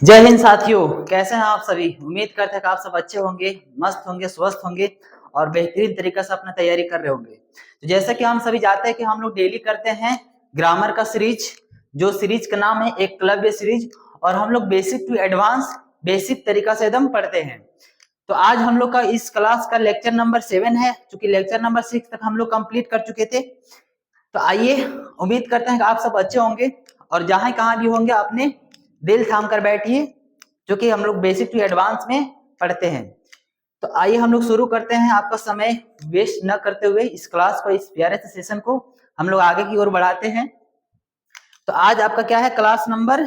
जय हिंद साथियों, कैसे हैं आप सभी। उम्मीद करते हैं कि आप सब अच्छे होंगे, मस्त होंगे, स्वस्थ होंगे और बेहतरीन तरीके से अपना तैयारी कर रहे होंगे। तो जैसे कि हम सभी जानते हैं कि हम लोग डेली करते हैं ग्रामर का सीरीज, जो सीरीज का नाम है एकलव्य सीरीज, और हम लोग बेसिक टू एडवांस बेसिक तरीका से एकदम पढ़ते हैं। तो आज हम लोग का इस क्लास का लेक्चर नंबर 7 है, क्योंकि लेक्चर नंबर 6 तक हम लोग कंप्लीट कर चुके थे। तो आइए, उम्मीद करते हैं कि आप सब अच्छे होंगे और जहां कहाँ भी होंगे अपने दिल थाम कर बैठिए, जो कि हम लोग बेसिक टू एडवांस में पढ़ते हैं। तो आइए हम लोग शुरू करते हैं, आपका समय वेस्ट न करते हुए इस क्लास को, इस प्यारे से सेशन को हम लोग आगे की ओर बढ़ाते हैं। तो आज आपका क्या है, क्लास नंबर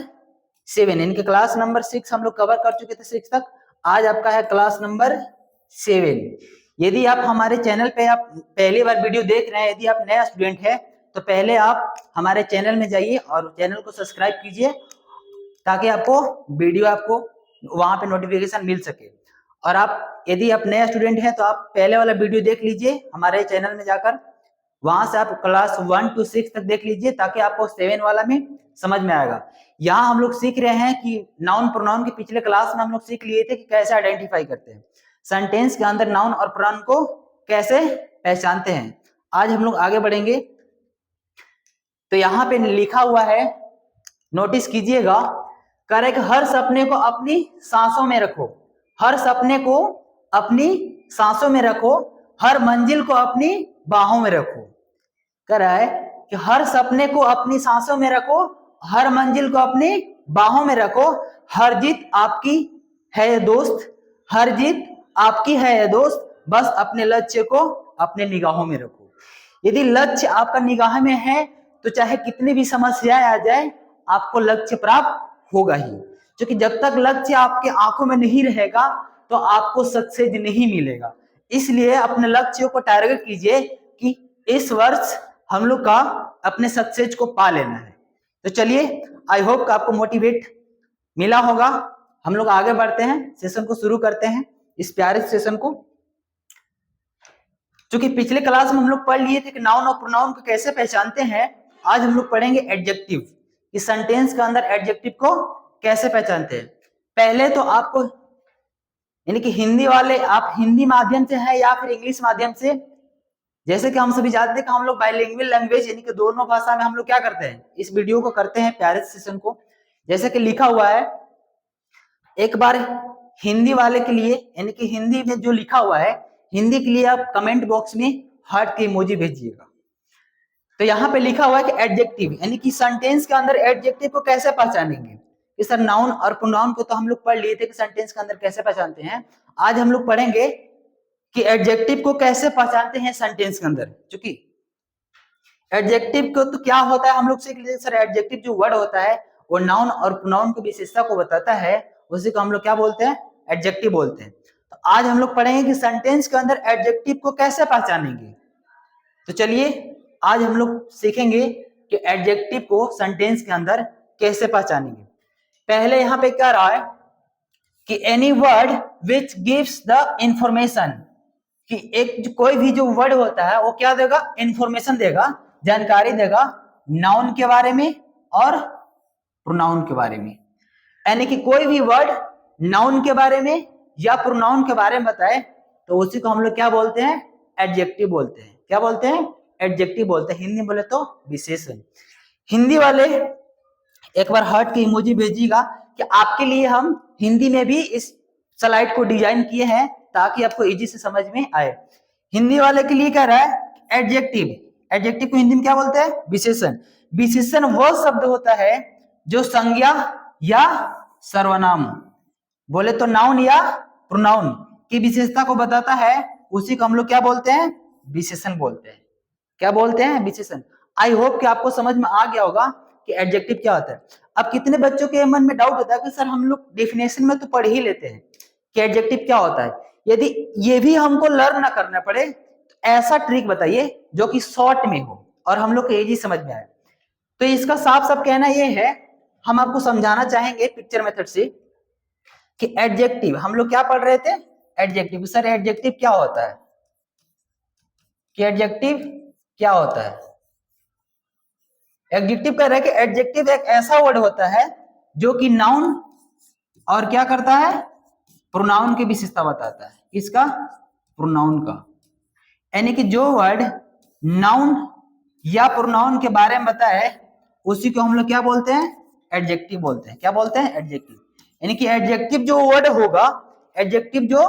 7। इनके क्लास नंबर 6 हम लोग कवर कर चुके थे 6 तक। आज आपका है क्लास नंबर 7। यदि आप हमारे चैनल पे आप पहली बार वीडियो देख रहे हैं, यदि आप नया स्टूडेंट है तो पहले आप हमारे चैनल में जाइए और चैनल को सब्सक्राइब कीजिए, ताकि आपको वीडियो आपको वहां पे नोटिफिकेशन मिल सके। और आप यदि आप नया स्टूडेंट हैं तो आप पहले वाला वीडियो देख लीजिए हमारे चैनल में जाकर, वहां से आप क्लास 1 to 6 तक देख लीजिए, ताकि आपको 7 वाला में समझ में आएगा। यहाँ हम लोग सीख रहे हैं कि नाउन प्रोनाउन के पिछले क्लास में हम लोग सीख लिए थे कि कैसे आइडेंटिफाई करते हैं, सेंटेंस के अंदर नाउन और प्रोनाउन को कैसे पहचानते हैं। आज हम लोग आगे बढ़ेंगे। तो यहाँ पे लिखा हुआ है, नोटिस कीजिएगा, करेक्ट, हर सपने को अपनी सांसों में रखो, हर सपने को अपनी सांसों में रखो, हर मंजिल को अपनी बाहों में रखो। कह रहा है कि हर सपने को अपनी सांसों में रखो, हर मंजिल को अपनी बाहों में रखो, हर जीत आपकी है ये दोस्त, हर जीत आपकी है ये दोस्त, बस अपने लक्ष्य को अपने निगाहों में रखो। यदि लक्ष्य आपका निगाह में है तो चाहे कितनी भी समस्याएं आ जाए, आपको लक्ष्य प्राप्त होगा ही। क्योंकि जब तक लक्ष्य आपके आंखों में नहीं रहेगा तो आपको सक्सेस नहीं मिलेगा। इसलिए अपने लक्ष्य को टारगेट कीजिए कि इस वर्ष हम लोग का अपने सक्सेस को पा लेना है। तो चलिए, आई होप कि आपको मोटिवेट मिला होगा। हम लोग आगे बढ़ते हैं, सेशन को शुरू करते हैं, इस प्यारे सेशन को। क्योंकि पिछले क्लास में हम लोग पढ़ लिए थे कि नाउन और प्रोनाउन को कैसे पहचानते हैं, आज हम लोग पढ़ेंगे एडजेक्टिव, इस सेंटेंस के अंदर एडजेक्टिव को कैसे पहचानते हैं। पहले तो आपको, यानी कि हिंदी वाले, आप हिंदी माध्यम से हैं या फिर इंग्लिश माध्यम से, जैसे कि हम सभी जानते हैं कि हम लोग बाइलिंगुअल लैंग्वेज, यानी कि दोनों भाषा में हम लोग क्या करते हैं, इस वीडियो को करते हैं, प्यारे सेशन को। जैसे कि लिखा हुआ है, एक बार हिंदी वाले के लिए, यानी कि हिंदी में जो लिखा हुआ है, हिंदी के लिए आप कमेंट बॉक्स में हार्ट के इमोजी भेजिएगा। तो यहाँ पे लिखा हुआ है कि एडजेक्टिव, यानी कि सेंटेंस के अंदर एडजेक्टिव को कैसे पहचानेंगे। कि सर नाउन और प्रोनाउन को तो हम लोग पढ़ लिए थे कि सेंटेंस के अंदर कैसे पहचानते हैं। आज हम लोग पढ़ेंगे कि एडजेक्टिव को कैसे पहचानते हैं सेंटेंस के अंदर। क्योंकि एडजेक्टिव को तो क्या होता है हम लोग सीख लेते हैं। सर एडजेक्टिव जो वर्ड होता है वो नाउन और प्रोनाउन की विशेषता को बताता है, उसी को हम लोग क्या बोलते हैं, एडजेक्टिव बोलते हैं। तो आज हम लोग पढ़ेंगे कि सेंटेंस के अंदर एडजेक्टिव को कैसे पहचानेंगे। तो चलिए, आज हम लोग सीखेंगे कि एडजेक्टिव को सेंटेंस के अंदर कैसे पहचानेंगे। पहले यहाँ पे क्या रहा है कि any word which gives the information, कि एक कोई भी जो वर्ड होता है वो क्या देगा, इंफॉर्मेशन देगा, जानकारी देगा नाउन के बारे में और प्रोनाउन के बारे में। यानी कि कोई भी वर्ड नाउन के बारे में या प्रोनाउन के बारे में बताए तो उसी को हम लोग क्या बोलते हैं, एडजेक्टिव बोलते हैं। क्या बोलते हैं, एडजेक्टिव बोलते हैं। हिंदी बोले तो विशेषण। हिंदी वाले एक बार हार्ट की इमोजी भेजिएगा कि आपके लिए हम हिंदी में भी इस स्लाइड को डिजाइन किए हैं ताकि आपको इजी से समझ में आए। हिंदी वाले के लिए क्या रहा है, एडजेक्टिव। एडजेक्टिव को हिंदी में क्या बोलते हैं, विशेषण। विशेषण वह शब्द होता है जो संज्ञा या सर्वनाम, बोले तो नाउन या प्रोनाउन की विशेषता को बताता है, उसी को हम लोग क्या बोलते हैं, विशेषण बोलते हैं। क्या बोलते हैं, विशेषण। आई होप कि आपको समझ में आ गया होगा कि एडजेक्टिव क्या होता है। अब कितने बच्चों के मन में डाउट होता है कि सर हम लोग डेफिनेशन में तो पढ़ ही लेते हैं कि एडजेक्टिव क्या होता है, यदि ये भी हमको लर्न ना करना पड़े तो ऐसा ट्रिक बताइए जो कि शॉर्ट में हो और हम लोग को इजी समझ में आए। तो इसका साफ साफ कहना ये है, हम आपको समझाना चाहेंगे पिक्चर मेथड से कि एडजेक्टिव हम लोग क्या पढ़ रहे थे, एडजेक्टिव। सर एडजेक्टिव क्या होता है, कि एडजेक्टिव क्या होता है। एडजेक्टिव कह रहा है कि एडजेक्टिव एक ऐसा वर्ड होता है जो कि नाउन और क्या करता है, प्रोनाउन की विशेषता बताता है। इसका प्रोनाउन का, यानी कि जो वर्ड नाउन या प्रोनाउन के बारे में बताए उसी को हम लोग क्या बोलते हैं, एडजेक्टिव बोलते हैं। क्या बोलते हैं, एडजेक्टिव। यानी कि एडजेक्टिव जो वर्ड होगा, एडजेक्टिव जो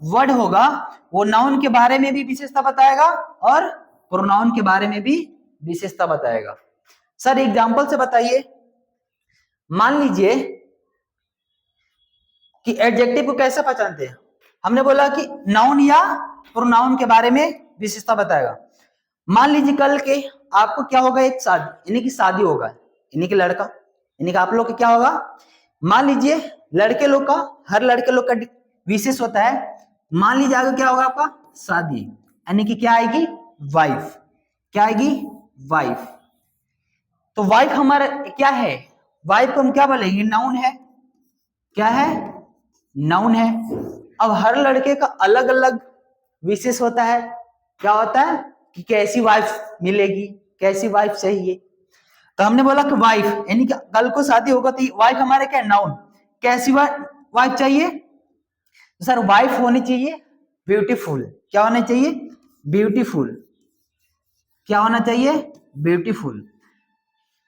वर्ड होगा वो नाउन के बारे में भी विशेषता बताएगा और प्रोनाउन के बारे में भी विशेषता बताएगा। सर एग्जांपल से बताइए। मान लीजिए कि एडजेक्टिव को कैसे पहचानते हैं, हमने बोला कि नाउन या प्रोनाउन के बारे में विशेषता बताएगा। मान लीजिए कल के आपको क्या होगा, एक शादी, यानी कि शादी होगा, यानी कि लड़का, यानी कि आप लोग का क्या होगा, मान लीजिए लड़के लोग का, हर लड़के लोग का विशेष होता है। मान लीजिए आगे क्या होगा आपका, शादी, यानी कि क्या आएगी, वाइफ। क्या आएगी, वाइफ। तो वाइफ हमारा क्या है, वाइफ को हम क्या बोलेंगे, नाउन है। क्या है, नाउन है। अब हर लड़के का अलग अलग विशेष होता है। क्या होता है कि कैसी वाइफ मिलेगी, कैसी वाइफ चाहिए। तो हमने बोला कि वाइफ, यानी कि कल को शादी होगा तो वाइफ हमारे क्या, नाउन। कैसी वाइफ चाहिए, तो सर वाइफ होनी चाहिए ब्यूटीफुल। क्या होना चाहिए, ब्यूटीफुल। क्या होना चाहिए, ब्यूटीफुल।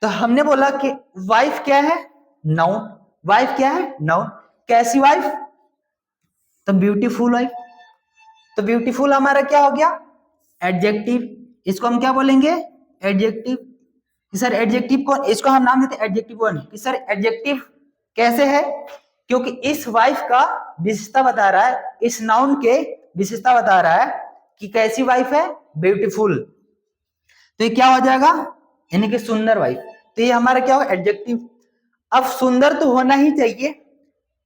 तो हमने बोला कि वाइफ क्या है, नाउन। वाइफ क्या है, नाउन। कैसी वाइफ, तो ब्यूटीफुल वाइफ। तो ब्यूटीफुल हमारा क्या हो गया, एडजेक्टिव। इसको हम क्या बोलेंगे, एडजेक्टिव। सर एडजेक्टिव को, इसको हम नाम देते हैं एडजेक्टिव वन। कि सर एडजेक्टिव कैसे है, क्योंकि इस वाइफ का विशेषता बता रहा है, इस नाउन के विशेषता बता रहा है कि कैसी वाइफ है, ब्यूटीफुल। तो ये क्या हो जाएगा, यानी कि सुंदर वाइफ। तो ये हमारा क्या होगा, एडजेक्टिव। अब सुंदर तो होना ही चाहिए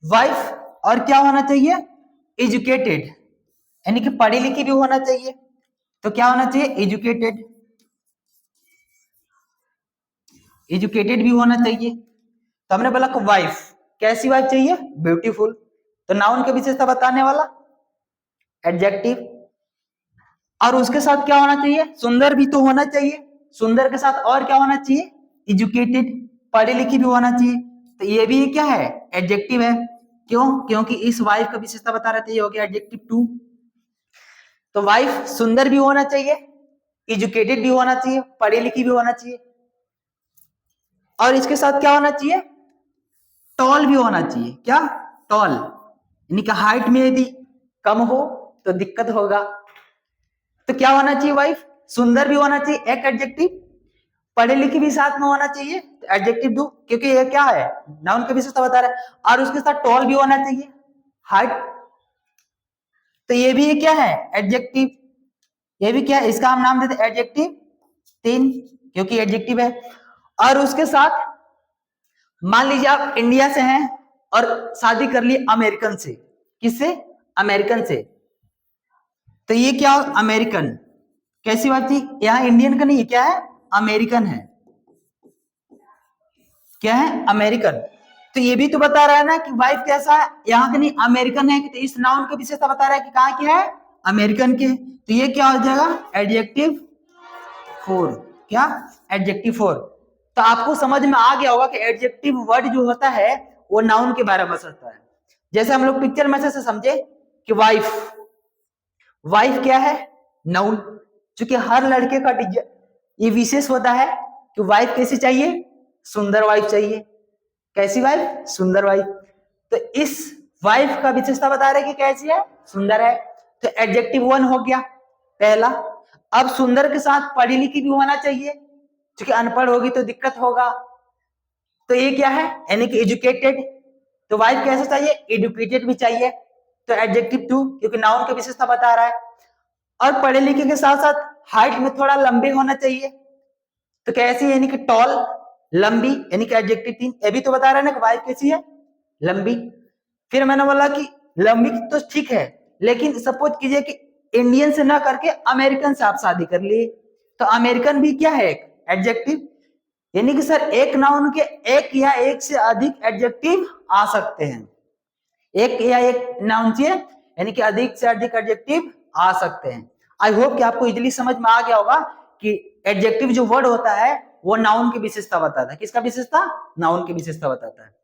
वाइफ, और क्या होना चाहिए, एजुकेटेड, यानी कि पढ़ी लिखी भी होना चाहिए। तो क्या होना चाहिए, एजुकेटेड। एजुकेटेड भी होना चाहिए। तो हमने बोला कि वाइफ, कैसी वाइफ चाहिए, ब्यूटीफुल। तो नाउन की विशेषता बताने वाला एडजेक्टिव। और उसके साथ क्या होना चाहिए, सुंदर भी तो होना चाहिए। सुंदर के साथ और क्या होना चाहिए, एजुकेटेड, पढ़ी लिखी भी होना चाहिए। तो ये भी क्या है, एडजेक्टिव है। क्यों, क्योंकि इस वाइफ का विशेषता बता रहे थे, ये हो गया एडजेक्टिव टू। तो वाइफ सुंदर भी होना चाहिए, एजुकेटेड भी होना चाहिए, पढ़ी लिखी भी होना चाहिए, और इसके साथ क्या होना चाहिए, टॉल भी होना चाहिए। क्या, टॉल, यानी कि हाइट में यदि कम हो तो दिक्कत होगा। तो क्या होना चाहिए, वाइफ सुंदर भी होना चाहिए, एक एडजेक्टिव, पढ़े लिखे भी साथ में होना चाहिए, एडजेक्टिव दो, क्योंकि ये क्या है, नाउन की विशेषता बता रहा है। और उसके साथ टॉल भी होना चाहिए, हाइट। तो ये भी क्या है, एडजेक्टिव। ये भी क्या है, इसका हम नाम देते हैं एडजेक्टिव तीन, क्योंकि एडजेक्टिव है। और उसके साथ मान लीजिए आप इंडिया से हैं और शादी कर ली अमेरिकन से। किससे, अमेरिकन से। तो ये क्या, अमेरिकन। कैसी बात थी, यहाँ इंडियन का नहीं, क्या है, अमेरिकन है। क्या है, अमेरिकन। तो ये भी तो बता रहा है ना कि वाइफ कैसा है, यहाँ का नहीं, अमेरिकन है। तो इस नाउन की विशेषता बता रहा है कि कहाँ क्या है, अमेरिकन के। तो ये क्या हो जाएगा, एडजेक्टिव फोर। क्या, एडजेक्टिव फोर। तो आपको समझ में आ गया होगा कि एडजेक्टिव वर्ड जो होता है वो नाउन के बारे में बताता है। जैसे हम लोग पिक्चर में से समझे कि वाइफ, वाइफ क्या है, नाउन। क्योंकि हर लड़के का ये विशेष होता है कि वाइफ कैसी चाहिए, सुंदर वाइफ चाहिए। कैसी वाइफ, सुंदर वाइफ। तो इस वाइफ का विशेषता बता रहे कि कैसी है, सुंदर है। तो एडजेक्टिव वन हो गया पहला। अब सुंदर के साथ पढ़ी लिखी भी होना चाहिए, क्योंकि अनपढ़ होगी तो दिक्कत होगा। तो ये क्या है, यानी कि एजुकेटेड। तो वाइफ कैसा चाहिए, एजुकेटेड भी चाहिए। तो एडजेक्टिव टू, क्योंकि नाउन की विशेषता बता रहा है। और पढ़े लिखे के साथ साथ हाइट में थोड़ा लंबे होना चाहिए। तो कैसी, यानी कि टॉल, लंबी, यानी कि एडजेक्टिव तीन। ये भी तो बता रहा है ना कि वाइफ कैसी है, लंबी। फिर मैंने बोला कि लंबी तो ठीक है, लेकिन सपोज कीजिए कि इंडियन से ना करके अमेरिकन से आप शादी कर लिए, तो अमेरिकन भी क्या है, एक एडजेक्टिव। यानी कि सर एक नाउन के एक या एक से अधिक एडजेक्टिव आ सकते हैं। एक या एक नाउन से यानी कि अधिक से अधिक एडजेक्टिव आ सकते हैं। आई होप कि आपको इजीली समझ में आ गया होगा कि एडजेक्टिव जो वर्ड होता है वो नाउन की विशेषता बताता है। किसका विशेषता, नाउन की विशेषता बताता है।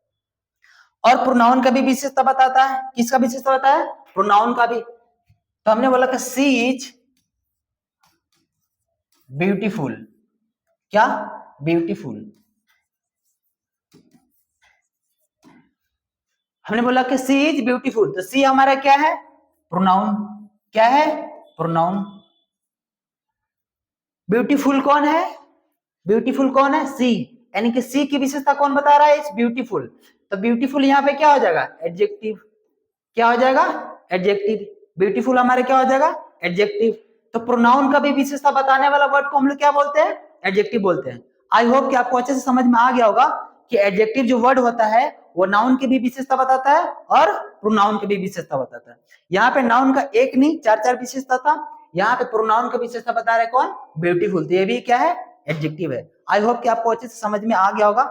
और प्रोनाउन का भी विशेषता बताता है। किसका विशेषता बताता है? प्रोनाउन का भी। तो हमने बोला कि सी इज ब्यूटीफुल। क्या? ब्यूटीफुल। हमने बोला कि सी इज ब्यूटीफुल, तो सी हमारा क्या है? प्रोनाउन। क्या है? प्रोनाउन। ब्यूटीफुल कौन है? ब्यूटीफुल कौन है? सी। यानी कि सी की विशेषता कौन बता रहा है? Is beautiful. तो ब्यूटीफुल यहाँ पे क्या हो जाएगा? एडजेक्टिव। क्या हो जाएगा? एडजेक्टिव। ब्यूटीफुल हमारे क्या हो जाएगा? एडजेक्टिव। तो प्रोनाउन का भी विशेषता बताने वाला वर्ड को हम लोग क्या बोलते हैं? एडजेक्टिव बोलते हैं। आई होप कि आपको अच्छे से समझ में आ गया होगा कि एडजेक्टिव जो वर्ड होता है वो नाउन की भी विशेषता बताता है और प्रोनाउन की भी विशेषता बताता है। यहाँ पे नाउन का एक नहीं 4 विशेषता था, यहाँ पे प्रोनाउन का विशेषता बता रहे कौन? ब्यूटीफुल। तो ये भी क्या है? एडजेक्टिव है। आई होप कि आपको अच्छे से समझ में आ गया होगा।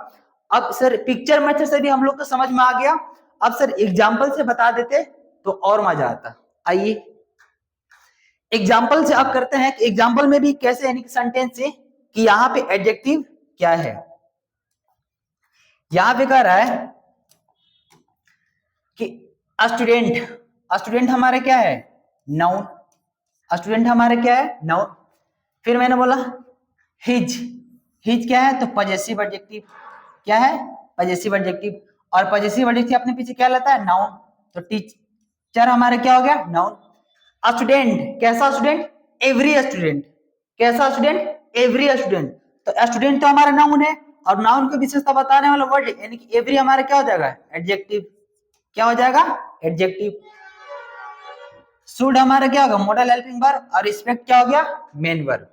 अब सर पिक्चर मेथड से भी हम लोग को समझ में आ गया। अब सर एग्जाम्पल से बता देते तो और मजा आता। आइए एग्जाम्पल से आप करते हैं कि एग्जाम्पल में भी कैसे, यानी कि सेंटेंस से, कि यहाँ पे एडजेक्टिव क्या है। यहां पे कह रहा है कि स्टूडेंट। स्टूडेंट हमारे क्या है? नाउन। स्टूडेंट हमारे क्या है? नाउन। फिर मैंने बोला हिज। हिज क्या है? तो पजेसिव एडजेक्टिव। क्या है? Possessive adjective. और पजेसिव एडजेक्टिव अपने पीछे क्या लाता है? नाउन। तो टीचर हमारे क्या हो गया? नाउन। स्टूडेंट कैसा स्टूडेंट? Every student. कैसा स्टूडेंट? Every student. तो स्टूडेंट तो हमारा नाउन है और नाउन की विशेषता बताने वाला वर्ड यानी कि एवरी हमारा क्या हो जाएगा? एडजेक्टिव। क्या हो जाएगा? एडजेक्टिव। शुड हमारा क्या होगा? Model helping verb. और रिस्पेक्ट क्या हो गया? Main verb.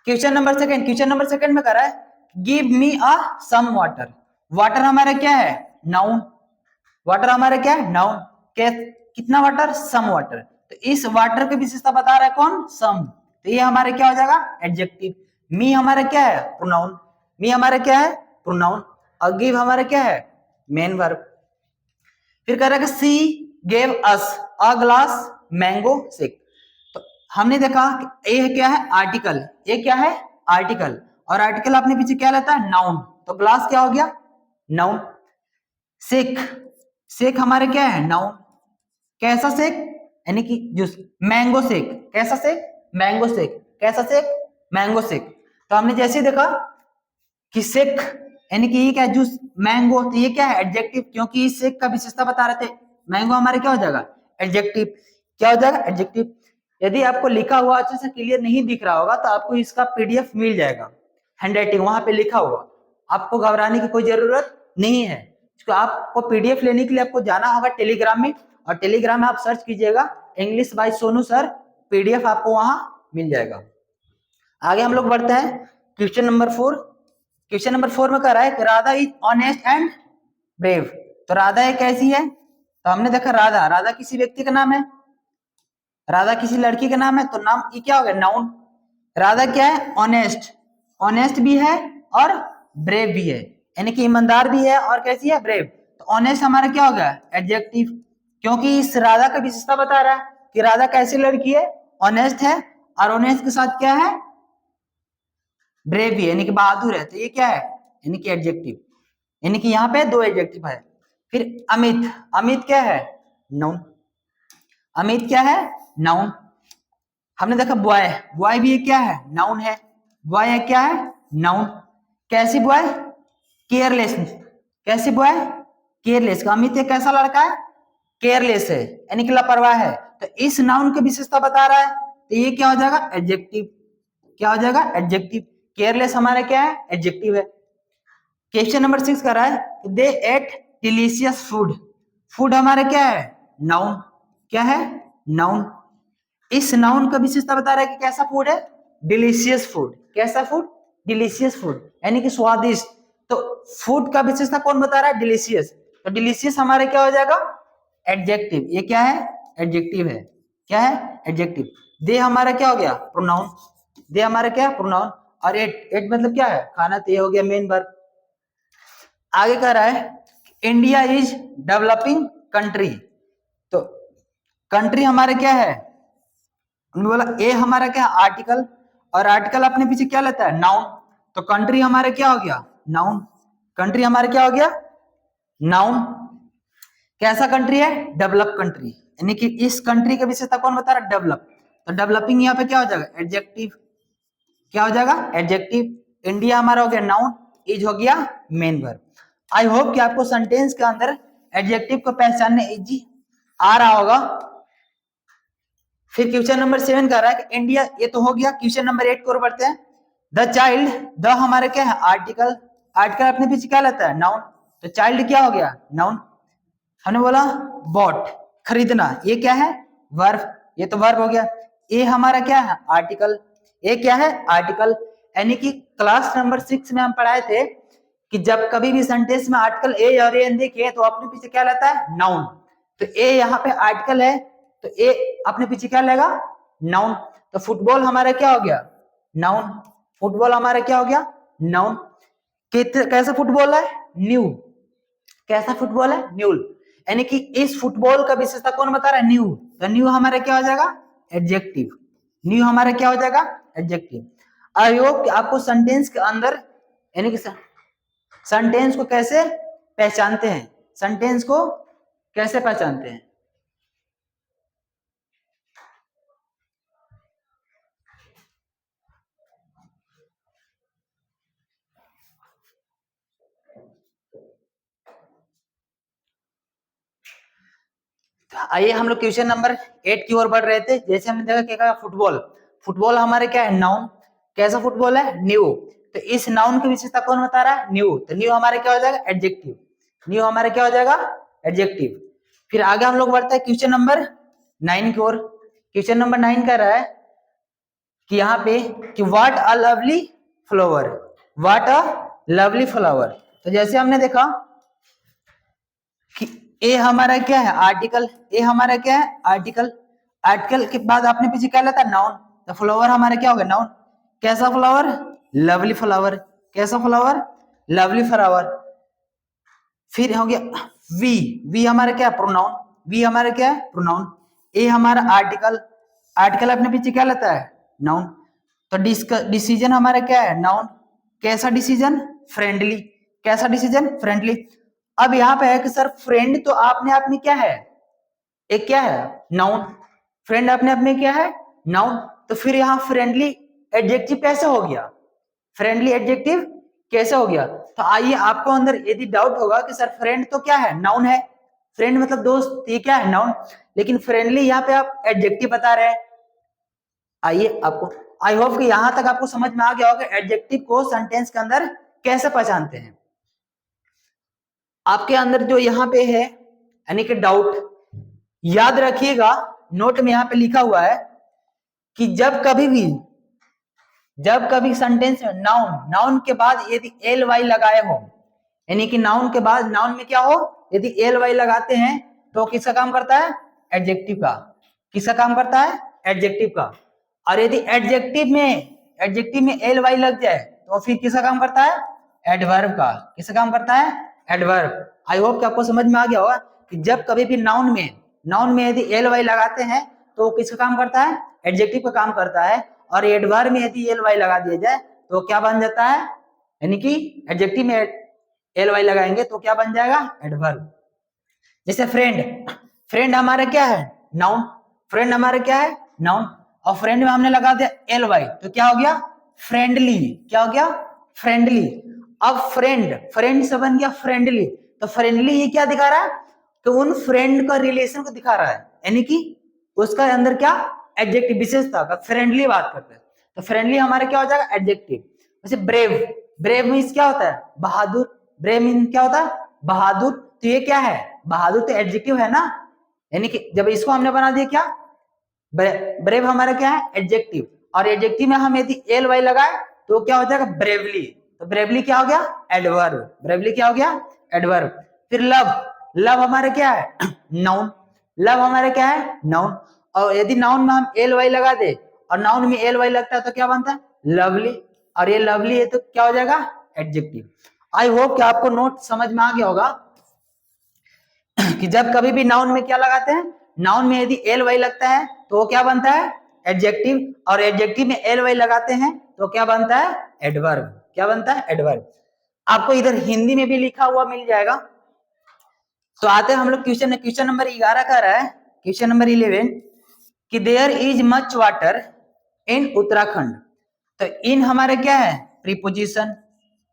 Question number second. Question number second में कर रहा है गिव मी अ सम वाटर। वाटर हमारा क्या है? नाउन। वाटर हमारा क्या है? नाउन। कितना वाटर? Some water. तो इस वाटर की विशेषता बता रहा है कौन? सम। तो ये हमारे क्या हो जाएगा? एडजेक्टिव। मी हमारा क्या है? प्रोनाउन। मी हमारा क्या है? प्रोनाउन। और गिव हमारा क्या है? Main verb. फिर कह रहा है कि सी gave us a glass mango shake. तो हमने देखा कि ए क्या है? आर्टिकल। ए क्या है? आर्टिकल। और आर्टिकल अपने पीछे क्या लेता है? नाउन। तो ग्लास क्या हो गया? नाउन। शेक। शेक हमारे क्या है? नाउन। कैसा शेक? यानी कि जूस। Mango shake. कैसा शेक? Mango shake. कैसा शेक? Mango shake. तो हमने जैसे देखा कि शेक यानी कि ये क्या है? जूस। मैंगो, तो ये क्या है? एडजेक्टिव, क्योंकि इस शेक का विशेषता बता रहे थे। मैंगो हमारे क्या हो जाएगा? एडजेक्टिव। क्या हो जाएगा? एडजेक्टिव। यदि आपको लिखा हुआ अच्छे से क्लियर नहीं दिख रहा होगा तो आपको इसका पीडीएफ मिल जाएगा, हैंडराइटिंग वहां पे लिखा होगा। आपको घबराने की कोई जरूरत नहीं है। तो आपको पीडीएफ लेने के लिए आपको जाना होगा टेलीग्राम में, और टेलीग्राम में आप सर्च कीजिएगा English by Sonu sir, PDF आपको वहां मिल जाएगा। आगे हम लोग बढ़ते हैं क्वेश्चन नंबर 4। क्वेश्चन नंबर 4 में कह रहा है कि Radha is honest and brave. तो राधा एक कैसी है? तो हमने देखा राधा, राधा किसी व्यक्ति का नाम है, राधा किसी लड़की का नाम है, तो नाम ये क्या हो गया? नाउन। राधा क्या है? ऑनेस्ट। ऑनेस्ट भी है और ब्रेव भी है, यानी कि ईमानदार भी है और कैसी है? ब्रेव। तो ऑनेस्ट हमारा क्या हो गया? एडजेक्टिव, क्योंकि इस राधा का विशेषता बता रहा है कि राधा कैसी लड़की है? ऑनेस्ट है। और ऑनेस्ट के साथ क्या है? ब्रेव भी है, यानी कि बहादुर है। तो ये क्या है? यानी कि एडजेक्टिव। यानी कि यहाँ पे 2 एडजेक्टिव है। फिर अमित। अमित क्या है? नाउन। अमित क्या है? नाउन। हमने देखा बॉय। बॉय भी क्या है? नाउन है। बॉय क्या है? नाउन। कैसी बॉय? केयरलेस। कैसी बॉय? केयरलेस। अमित एक कैसा लड़का है? केयरलेस है, यानी कि लापरवाह है। तो इस नाउन की विशेषता बता रहा है, तो ये क्या हो जाएगा? एडजेक्टिव। क्या हो जाएगा? एडजेक्टिव। केयरलेस हमारा क्या है? एडजेक्टिव है। क्वेश्चन नंबर 6 कर रहा है दे एट डिलीशियस फूड। फूड हमारा क्या है? नाउन। क्या है? नाउन। इस नाउन का विशेषता बता रहा है कि कैसा फूड है? Delicious food. कैसा फूड? डिलीशियस फूड, यानी कि स्वादिष्ट। तो फूड का विशेषता कौन बता रहा है? डिलीशियस। तो डिलीशियस हमारे क्या हो जाएगा? एडजेक्टिव। ये क्या है? एडजेक्टिव है। क्या है? एडजेक्टिव। दे हमारा क्या हो गया? प्रोनाउन। दे हमारा क्या? प्रोनाउन। और एट, एट मतलब क्या है? खाना। तो ये हो गया मेन वर्ब। आगे कह रहा है इंडिया इज डेवलपिंग कंट्री। तो कंट्री हमारे क्या है? बोला ए हमारा क्या? आर्टिकल। और आर्टिकल अपने पीछे क्या लेता है? नाउन। तो कंट्री हमारे क्या हो गया? नाउन। कंट्री हमारे क्या हो गया? नाउन कैसा कंट्री है? डेवलप कंट्री, यानी कि इस कंट्री की विशेषता कौन बता रहा है? डेवलप। तो डेवलपिंग यहाँ पे क्या हो जाएगा? एडजेक्टिव। क्या हो जाएगा? एडजेक्टिव। इंडिया हमारा हो गया नाउन, इज हो गया मेन वर्ब। आई होप कि आपको सेंटेंस के अंदर एडजेक्टिव को पहचानने इजी आ रहा होगा। फिर क्वेश्चन नंबर 7 कर रहा है कि इंडिया, ये तो हो गया। क्वेश्चन नंबर 8 की ओर बढ़ते हैं। द चाइल्ड, द हमारे क्या है? आर्टिकल। आर्टिकल अपने पीछे क्या लेता है? नाउन। तो चाइल्ड क्या हो गया? नाउन। हमने बोला बॉट, खरीदना, ये क्या है? वर्ब। ये तो वर्ब हो गया। ये हमारा क्या है? आर्टिकल। ये क्या है? आर्टिकल। यानी कि क्लास नंबर 6 में हम पढ़ाए थे कि जब कभी भी सेंटेंस में आर्टिकल ए और एन देखिए तो अपने पीछे क्या लेता है? नाउन। तो ए यहाँ पे आर्टिकल है, तो ए अपने पीछे क्या लेगा? नाउन। तो फुटबॉल हमारा क्या हो गया? नाउन। फुटबॉल हमारा क्या हो गया? नाउन। कैसा फुटबॉल है? न्यू। कैसा फुटबॉल है? न्यू। यानी कि इस फुटबॉल का विशेषता कौन बता रहा है? न्यू। तो न्यू हमारा क्या हो जाएगा? एडजेक्टिव। न्यू हमारा क्या हो जाएगा? एडजेक्टिव। आई होप कि आपको सेंटेंस के अंदर, यानी कि सेंटेंस को कैसे पहचानते हैं, सेंटेंस को कैसे पहचानते हैं। आइए हम लोग क्वेश्चन नंबर 8 की ओर बढ़ रहे थे। जैसे हमने देखा क्या, फुटबॉल। फुटबॉल हमारे क्या है? नाउन। कैसा फुटबॉल है? न्यू। तो इस नाउन की विशेषता कौन बता रहा है? न्यू। तो न्यू हमारे क्या हो जाएगा? एडजेक्टिव। न्यू हमारे क्या हो जाएगा? एडजेक्टिव। फिर आगे हम लोग बढ़ते हैं क्वेश्चन नंबर 9 की ओर। क्वेश्चन नंबर 9 कह रहा है कि यहाँ पे कि what a lovely flower. What a lovely flower. तो जैसे हमने देखा कि ए हमारा क्या है? आर्टिकल। ए हमारा क्या है? आर्टिकल। आर्टिकल के बाद आपने पीछे क्या लेता? नाउन। तो फ्लावर हमारा क्या होगा? नाउन। कैसा फ्लावर? Lovely flower. कैसा फ्लावर? Lovely flower. फिर हो गया वी। वी हमारा क्या? प्रोनाउन। वी हमारा क्या है? प्रोनाउन। ए हमारा आर्टिकल। आर्टिकल अपने पीछे क्या लेता है? नाउन। तो डिसीजन हमारा क्या है? नाउन। कैसा डिसीजन? फ्रेंडली। कैसा डिसीजन? फ्रेंडली। अब यहाँ पे है कि सर फ्रेंड तो अपने आप में क्या है? एक क्या है? नाउन। फ्रेंड अपने आप में क्या है? नाउन। तो फिर यहाँ फ्रेंडली एडजेक्टिव कैसे हो गया? फ्रेंडली एडजेक्टिव कैसे हो गया? तो आइए आपको अंदर यदि डाउट होगा कि सर फ्रेंड तो क्या है? नाउन है। फ्रेंड मतलब दोस्त, ये क्या है? नाउन। लेकिन फ्रेंडली यहाँ पे आप एडजेक्टिव बता रहे हैं। आइए आपको, आई होप कि यहां तक आपको समझ में आ गया होगा एडजेक्टिव को सेंटेंस के अंदर कैसे पहचानते हैं। आपके अंदर जो यहाँ पे है यानी कि डाउट, याद रखिएगा, नोट में यहाँ पे लिखा हुआ है कि जब कभी सेंटेंस में नाउन, नाउन के बाद यदि एल वाई लगाए हो, यानी कि नाउन के बाद, नाउन में क्या हो, यदि एल वाई लगाते हैं तो किसका काम करता है? एडजेक्टिव का। किसका काम करता है? एडजेक्टिव का। और यदि एडजेक्टिव में एल वाई लग जाए तो फिर किसका काम करता है? एडवर्ब का। किसका काम करता है? एडवर्ब। आई होप कि आपको समझ में आ गया होगा कि जब कभी भी नाउन में यदि एल वाई लगाते हैं तो किसका काम करता है? एडजेक्टिव का काम करता है। और एडवर्ब में यदि एल वाई लगा दिया जाए तो क्या बन जाता है? यानी कि एडजेक्टिव में एल वाई लगाएंगे तो क्या बन जाएगा? एडवर्ब। जैसे फ्रेंड, फ्रेंड हमारा क्या है? नाउन। फ्रेंड हमारा क्या है? नाउन। और फ्रेंड में हमने लगा दिया एल वाई तो क्या हो गया? फ्रेंडली। क्या हो गया? फ्रेंडली। अब फ्रेंड से बन गया फ्रेंडली। तो फ्रेंडली ये क्या दिखा रहा है? तो उन फ्रेंड का रिलेशन को दिखा रहा है, यानी कि उसका अंदर क्या? एडजेक्टिव, विशेषता का फ्रेंडली बात करते हैं। तो फ्रेंडली हमारा क्या हो जाएगा? एडजेक्टिव। जैसे ब्रेव, ब्रेव मीन्स क्या होता है? बहादुर। ब्रेव मीन क्या होता है? बहादुर। तो ये क्या है? बहादुर तो एडजेक्टिव है ना, यानी कि जब इसको हमने बना दिया क्या? ब्रेव हमारा क्या है? एडजेक्टिव। और एडजेक्टिव में हम यदि एल वाई लगाए तो क्या हो जाएगा? ब्रेवली। तो ब्रेवली क्या हो गया? एडवर्ब। ब्रेवली क्या हो गया? एडवर्ब। फिर लव, लव हमारे क्या है? नाउन। लव हमारे क्या है? नाउन। और यदि नाउन में हम एल वाई लगा दे और नाउन में एल वाई लगता है तो क्या बनता है? लवली। और ये लवली है तो क्या हो जाएगा? एडजेक्टिव। आई होप कि आपको नोट समझ में आ गया होगा कि जब कभी भी नाउन में क्या लगाते हैं, नाउन में यदि एल वाई लगता है तो वो क्या बनता है? एडजेक्टिव। और एडजेक्टिव में एल वाई लगाते हैं तो क्या बनता है? एडवर्ब। क्या बनता है? एडवर्ब। आपको इधर हिंदी में भी लिखा हुआ मिल जाएगा, तो आते हैं हम लोग क्वेश्चन नंबर 11 का रहा है, क्वेश्चन नंबर 11 कि there is much water in Uttarakhand. तो इन हमारे क्या है, प्रीपोजिशन,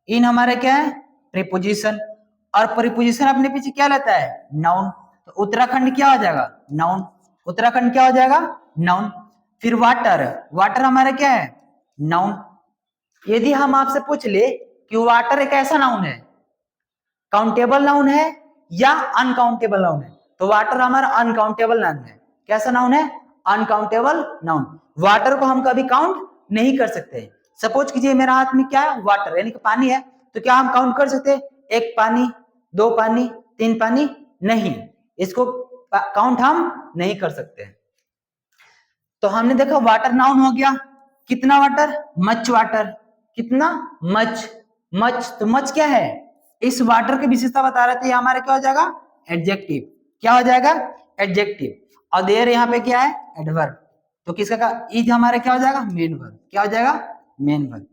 इन हमारे क्या है, प्रीपोजिशन, और प्रीपोजिशन अपने पीछे क्या लेता है, नाउन। तो उत्तराखंड क्या हो जाएगा, नाउन, उत्तराखंड क्या हो जाएगा, नाउन। फिर वाटर, वाटर हमारा क्या है, नाउन। यदि हम आपसे पूछ ले कि वाटर एक ऐसा नाउन है, काउंटेबल नाउन है या अनकाउंटेबल नाउन है, तो वाटर हमारा अनकाउंटेबल नाउन है। कैसा नाउन है, अनकाउंटेबल नाउन। वाटर को हम कभी काउंट नहीं कर सकते। सपोज कीजिए मेरा हाथ में क्या है, वाटर यानी कि पानी है, तो क्या हम काउंट कर सकते हैं, एक पानी, दो पानी, तीन पानी, नहीं, इसको काउंट हम नहीं कर सकते। तो हमने देखा वाटर नाउन हो गया, कितना वाटर, मच वाटर, कितना, मच, मच, तो मच क्या है, इस वाटर की विशेषता बता रहे थे, हमारा क्या हो जाएगा, एडजेक्टिव, क्या हो जाएगा, एडजेक्टिव। और देयर यहाँ पे क्या है, एडवर्ब, तो किसका का इज हमारा क्या हो जाएगा, मेन वर्ब, क्या हो जाएगा, मेन वर्ब।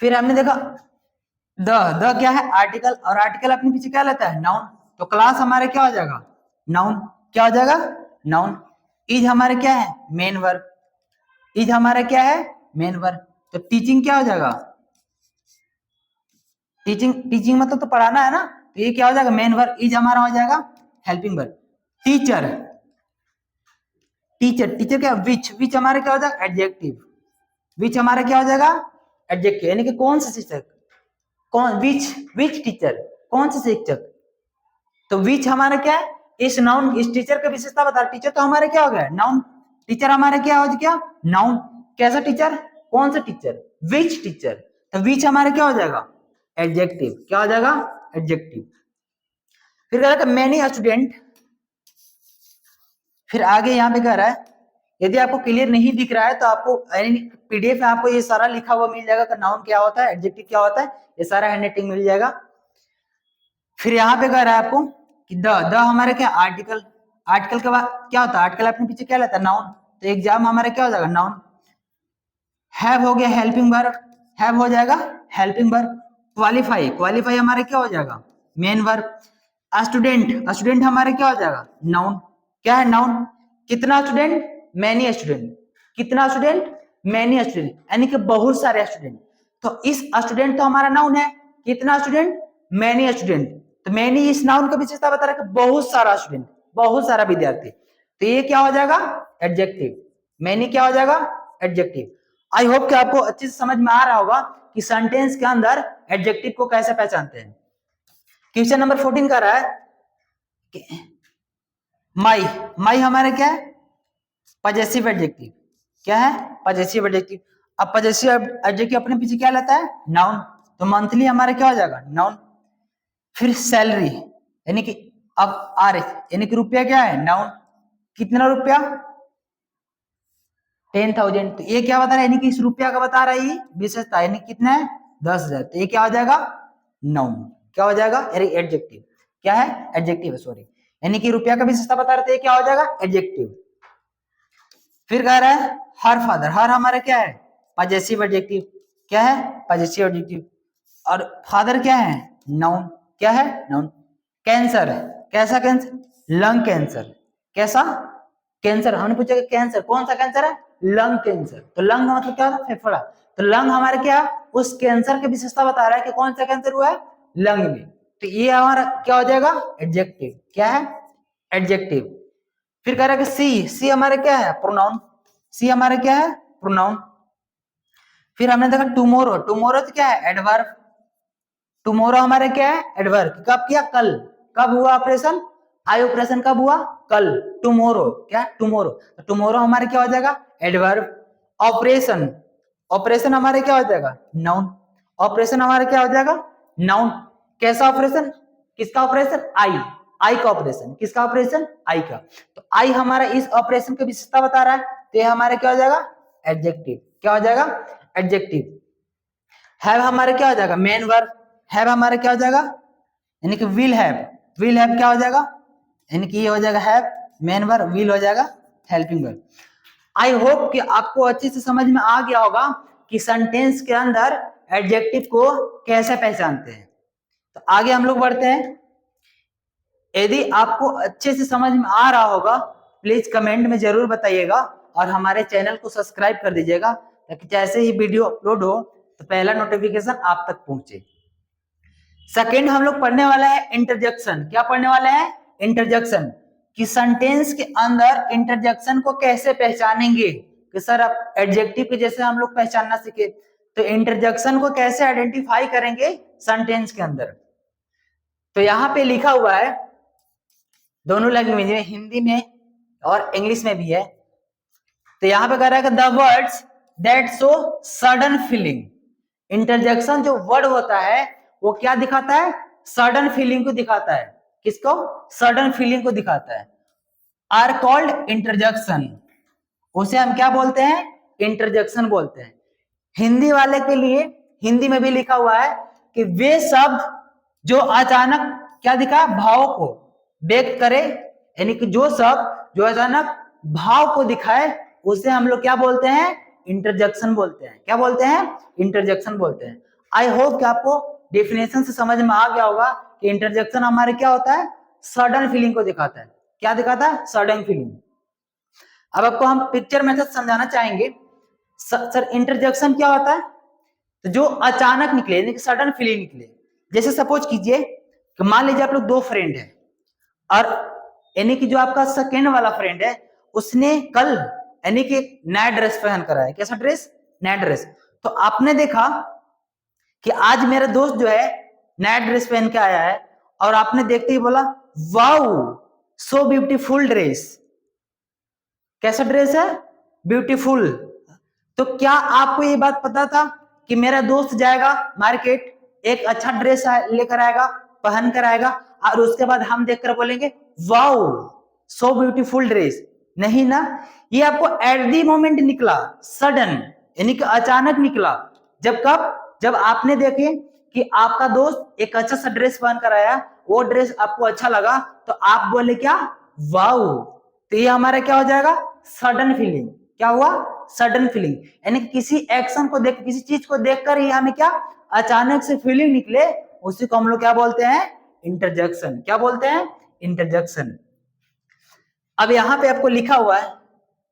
फिर हमने देखा द क्या है, आर्टिकल, और आर्टिकल अपने पीछे क्या लेता है, नाउन, तो क्लास हमारे क्या हो जाएगा, नाउन, क्या हो जाएगा, नाउन। इज हमारे क्या है, मेन वर्ब, इज हमारा क्या है, मेन वर्ब। तो टीचिंग क्या हो जाएगा, टीचिंग, टीचिंग मतलब तो पढ़ाना है ना, तो ये क्या हो जाएगा, मेन वर्ब, इज हमारा हो जाएगा helping verb. Teacher, teacher, teacher क्या, विच, विच हमारा क्या हो जाएगा, एडजेक्टिव, विच हमारा क्या हो जाएगा, एडजेक्टिव, यानी कि कौन सा शिक्षक, कौन, विच टीचर, कौन सा शिक्षक। तो विच हमारा क्या है, इस नाउन, इस टीचर का विशेषता बता, टीचर तो हमारे क्या हो गया, नाउन, टीचर हमारे क्या हो गया, नाउन। कैसा टीचर, कौन सा टीचर, विच टीचर, तो विच हमारे क्या हो जाएगा, एडजेक्टिव, क्या हो जाएगा, एडजेक्टिव। फिर कह रहा है मेनी स्टूडेंट, फिर आगे यहाँ पे कह रहा है, यदि आपको क्लियर नहीं दिख रहा है तो आपको पीडीएफ में आपको ये सारा लिखा हुआ मिल जाएगा, नाउन क्या होता है, एडजेक्टिव क्या होता है, ये सारा हैंडराइटिंग मिल जाएगा। फिर यहाँ पे कह रहा है आपको कि द हमारे क्या, आर्टिकल, आर्टिकल के बाद क्या होता है, आर्टिकल अपने पीछे क्या लेता है, नाउन, तो एग्जाम हमारे क्या हो जाएगा, नाउन। हैव हो गया हेल्पिंग वर्ब, हैव हो जाएगा हेल्पिंग वर्ब। क्वालिफाई, क्वालिफाई हमारे क्या हो जाएगा, मेन वर्ब। स्टूडेंट, स्टूडेंट हमारे क्या हो जाएगा, नाउन, क्या है, नाउन। कितना स्टूडेंट, मैनी स्टूडेंट, कितना स्टूडेंट, मैनी स्टूडेंट, यानी कि बहुत सारे स्टूडेंट। तो इस स्टूडेंट तो हमारा नाउन है, कितना स्टूडेंट, मैनी स्टूडेंट, तो मैनी इस नाउन का विशेषता बता रहा है कि बहुत सारा स्टूडेंट, बहुत सारा विद्यार्थी, तो ये क्या हो जाएगा, एडजेक्टिव, मैनी क्या हो जाएगा, एडजेक्टिव। आई होप कि आपको अच्छे से समझ में आ रहा होगा कि सेंटेंस के अंदर एडजेक्टिव को कैसे पहचानते हैं। क्वेश्चन नंबर 14 का रहा है माई, माई हमारे क्या है, पजेसिव एडजेक्टिव, क्या है, पजेसिव एडजेक्टिव। अब पजेसिव एडजेक्टिव अपने पीछे क्या लेता है, नाउन, तो मंथली हमारे क्या हो जाएगा, नाउन। फिर सैलरी, यानी कि अब आर यानी कि रुपया क्या है, नाउन, कितना रुपया, 10,000, तो ये क्या बता रहा है, यानी कि इस रुपया का बता रहा है विशेषता, यानी कितना है, 10,000, तो ये क्या हो जाएगा, नाउन, क्या हो जाएगा, एडजेक्टिव, क्या है, एडजेक्टिव है, सॉरी, यानी कि रुपया का विशेषता बता रहे थे, क्या हो जाएगा, एडजेक्टिव। फिर कह रहा है हर फादर, हर हमारा क्या है, पजेसिव एडजेक्टिव, क्या है, पजेसिव एडजेक्टिव, और फादर क्या है, नाउन, क्या है, नाउन। कैंसर, कैसा कैंसर, लंग कैंसर, कैसा कैंसर, हमने पूछा कि कैंसर कौन सा कैंसर है, लंग कैंसर, तो लंग मतलब क्या होता है, फेफड़ा, तो लंग हमारे क्या, उस कैंसर की विशेषता बता रहा है कि कौन सा कैंसर हुआ है, लंग में, तो ये हमारा क्या हो जाएगा, एडजेक्टिव, क्या है, एडजेक्टिव। फिर कह रहा है कि सी हमारे क्या है, प्रोनाउन, सी हमारे क्या है, प्रोनाउन। फिर हमने देखा टुमारो, टुमारो तो क्या है, एडवर्ब, टुमारो हमारे क्या है, एडवर्ब, कब किया, कल, कब हुआ ऑपरेशन, आई ऑपरेशन कब हुआ, कल, टुमारो, क्या, टुमारो, टुमारो हमारे क्या हो जाएगा, एडवर्ब। ऑपरेशन, ऑपरेशन हमारे क्या हो जाएगा, नाउन, ऑपरेशन हमारे क्या हो जाएगा, नाउन। कैसा ऑपरेशन, किसका ऑपरेशन, आई का ऑपरेशन, किसका ऑपरेशन, आई का, तो आई हमारा इस ऑपरेशन की विशेषता बता रहा है, तो ये हमारे क्या हो जाएगा, एडजेक्टिव, क्या हो जाएगा, एडजेक्टिव। हैव हमारे क्या हो जाएगा, मेन वर्ब, हैव हमारे क्या हो जाएगा, यानी कि विल हैव क्या हो जाएगा, यानी कि ये हो जाएगा हैव, मेन वर्ब, विल हो जाएगा हेल्पिंग वर्ब। आई होप कि आपको अच्छे से समझ में आ गया होगा कि सेंटेंस के अंदर एडजेक्टिव को कैसे पहचानते हैं। तो आगे हम लोग बढ़ते हैं, यदि आपको अच्छे से समझ में आ रहा होगा प्लीज कमेंट में जरूर बताइएगा और हमारे चैनल को सब्सक्राइब कर दीजिएगा ताकि जैसे ही वीडियो अपलोड हो तो पहला नोटिफिकेशन आप तक पहुंचे। सेकंड हम लोग पढ़ने वाला है इंटरजेक्शन। क्या पढ़ने वाले हैं? इंटरजेक्शन। कि सेंटेंस के अंदर इंटरजेक्शन को कैसे पहचानेंगे कि सर आप एडजेक्टिव के जैसे हम लोग पहचानना सीखे तो इंटरजेक्शन को कैसे आइडेंटिफाई करेंगे सेंटेंस के अंदर। तो यहाँ पे लिखा हुआ है दोनों लैंग्वेज में, हिंदी में और इंग्लिश में भी है। तो यहाँ पे कह रहा है कि the words that show sudden feeling. Interjection जो वर्ड होता है वो क्या दिखाता है? सडन फीलिंग को दिखाता है। किसको? सडन फीलिंग को दिखाता है। Or called interjection. उसे हम क्या बोलते हैं? इंटरजेक्शन बोलते हैं। हिंदी वाले के लिए हिंदी में भी लिखा हुआ है कि वे शब्द जो अचानक क्या दिखा? भाव को व्यक्त करे, यानी कि जो शब्द जो अचानक भाव को दिखाए उसे हम लोग क्या बोलते हैं? इंटरजेक्शन बोलते हैं। क्या बोलते हैं? इंटरजेक्शन बोलते हैं। आई होप कि आपको डेफिनेशन से समझ में आ गया होगा कि इंटरजेक्शन हमारे क्या होता है? सडन फीलिंग को दिखाता है। क्या दिखाता है? Sudden feeling. अब आपको हम पिक्चर मेथड समझाना चाहेंगे। सर इंटरजेक्शन क्या होता है? तो जो अचानक निकले, यानी कि सडन फीलिंग निकले। जैसे सपोज कीजिए कि मान लीजिए आप लोग दो फ्रेंड हैं और यानी कि जो आपका सेकेंड वाला फ्रेंड है उसने कल यानी कि नया ड्रेस पहन कर आया। कैसा ड्रेस? नया ड्रेस। तो आपने देखा कि आज मेरा दोस्त जो है नया ड्रेस पहन के आया है और आपने देखते ही बोला वाओ सो ब्यूटीफुल ड्रेस। कैसा ड्रेस है? ब्यूटीफुल। तो क्या आपको ये बात पता था कि मेरा दोस्त जाएगा मार्केट, एक अच्छा ड्रेस लेकर आएगा, पहन कर आएगा और उसके बाद हम देखकर बोलेंगे वाओ सो ब्यूटीफुल ड्रेस? नहीं ना। ये आपको एट दी मोमेंट निकला, सडन, यानी कि अचानक निकला। जब कब? जब आपने देखे कि आपका दोस्त एक अच्छा सा ड्रेस पहन कर आया, वो ड्रेस आपको अच्छा लगा तो आप बोले क्या? वाओ। तो ये हमारा क्या हो जाएगा? Sudden feeling. क्या हुआ? Sudden feeling. यानी कि किसी एक्शन को देख, किसी चीज को देखकर ही हमें क्या अचानक से फीलिंग निकले, उसी को हम लोग क्या बोलते हैं? इंटरजेक्शन। क्या बोलते हैं? इंटरजेक्शन। अब यहाँ पे आपको लिखा हुआ है,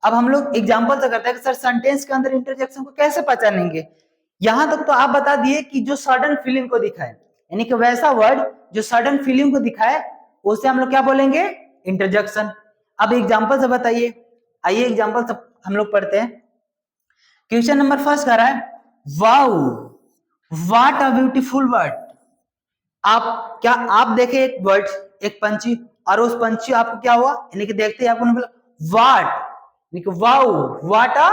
अब हम लोग एग्जांपल से करते हैं कि सर सेंटेंस के अंदर इंटरजेक्शन को कैसे पहचानेंगे। यहां तक तो आप बता दिए कि जो सडन फीलिंग को दिखाए, यानी कि वैसा वर्ड जो सडन फीलिंग को दिखाए उसे हम लोग क्या बोलेंगे? इंटरजेक्शन। अब एग्जांपल से बताइए। आइए एग्जांपल से हम लोग पढ़ते हैं। क्वेश्चन नंबर फर्स्ट कर रहा है wow what a beautiful word. आप क्या आप देखे एक बर्ड, एक पंछी, और उस पंछी आपको क्या हुआ? यानी कि देखते ही आपको बोला व्हाट, यानी कि wow what a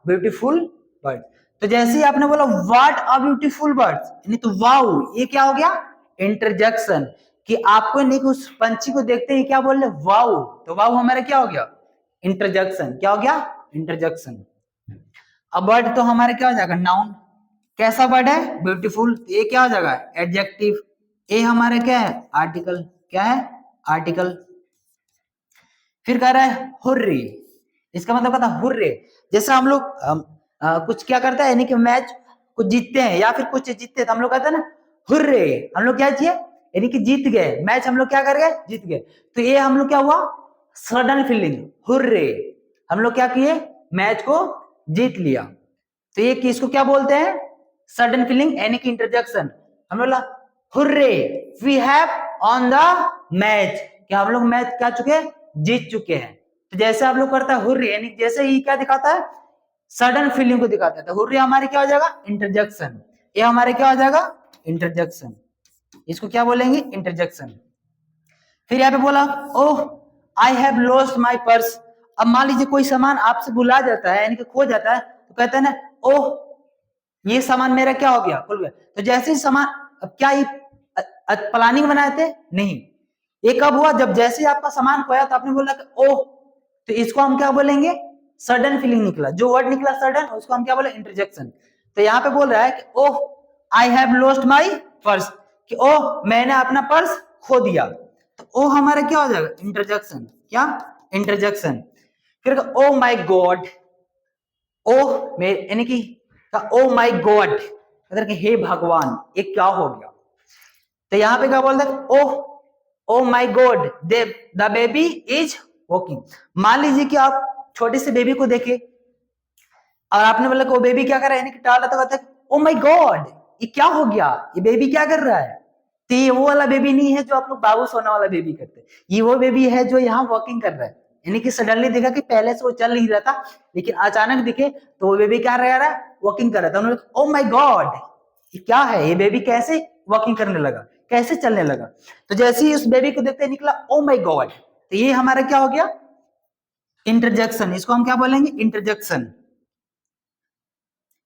beautiful bird. तो जैसे ही आपने बोला व्हाट अ ब्यूटीफुल बर्ड, यानी तो वाओ, ये क्या हो गया? इंटरजेक्शन। कि आपको नहीं कि उस पंछी को देखते ही क्या बोल रहे? वाओ। तो वाओ हमारा क्या हो गया? इंटरजेक्शन। क्या हो गया? इंटरजेक्शन। अब वर्ड तो हमारे क्या हो जाएगा? नाउन। कैसा वर्ड है? ब्यूटीफुल। ये क्या हो जाएगा? एडजेक्टिव। ये हमारा क्या है? आर्टिकल। क्या है? आर्टिकल। फिर कह रहा है हुर्रे। इसका मतलब पता? हुर्रे। जैसे हम लोग कुछ क्या करता है, यानी कि मैच कुछ जीतते हैं या फिर कुछ जीतते हैं तो हम लोग कहते हैं ना हुर्रे। हम लोग क्या चाहिए? यानी कि जीत गए, मैच हम लोग क्या कर गए? जीत गए। तो ये हम लोग क्या हुआ? Sudden feeling, hurray. हम लोग क्या किए? मैच को जीत लिया। तो ये किसको क्या बोलते हैं? सडन फीलिंग, यानी कि इंटरजेक्शन। हम लोग बोला hurray we have on the match. क्या हम लोग मैच क्या चुके? जीत चुके हैं। तो जैसे आप लोग करता है हुर्रे, यानी जैसे ही क्या दिखाता है? सडन फीलिंग को दिखाता है। तो हुर्रे हमारे क्या हो जाएगा? इंटरजेक्शन। ये हमारे क्या हो जाएगा? इंटरजेक्शन। इसको क्या बोलेंगे? इंटरजेक्शन। फिर यहाँ पे बोला oh I have lost my purse. अब मान लीजिए कोई सामान आपसे भुला जाता है, यानी कि खो जाता है, तो कहते हैं ना ओह ये सामान मेरा क्या हो गया? खुल गया। तो जैसे ही सामान, अब क्या ये प्लानिंग बनाए थे? नहीं। ये कब हुआ? जब जैसे ही आपका सामान खोया तो आपने बोला कि ओह। तो इसको हम क्या बोलेंगे? सडन फीलिंग निकला। जो वर्ड निकला सडन, उसको हम क्या बोले? इंटरजेक्शन। तो यहाँ पे बोल रहा है कि oh I have lost my purse, कि ओह मैंने अपना पर्स खो दिया। तो ओ हमारा क्या हो जाएगा? इंटरजेक्शन। क्या? इंटरजेक्शन। फिर ओ माई गॉड। ओह यानी कि ओ माई गॉड मतलब कि हे भगवान ये क्या हो गया। तो यहाँ पे क्या बोलते हैं? Oh oh my God the baby is walking. मान लीजिए कि आप छोटे से बेबी को देखे और आपने बोला कि वो बेबी क्या कर रहा है, यानी कि टाल रहा, तो कहता है ओ माई गॉड ये क्या हो गया, ये बेबी क्या कर रहा है। तो ये वो वाला बेबी नहीं है जो आप लोग बाबू सोना वाला बेबी करते हैं, ये वो बेबी है जो यहाँ वॉकिंग कर रहा है। यानी कि सडनली देखा कि पहले से वो चल नहीं रहा था, लेकिन अचानक दिखे तो वो बेबी क्या रह रहा है, वॉकिंग कर रहा था। उन्होंने ओ माई गॉड ये क्या है, ये बेबी कैसे वॉकिंग करने लगा, कैसे चलने लगा। तो जैसे ही उस बेबी को देखते निकला ओ माई गॉड, तो ये हमारा क्या हो गया, इंटरजेक्शन। इसको हम क्या बोलेंगे, इंटरजेक्शन।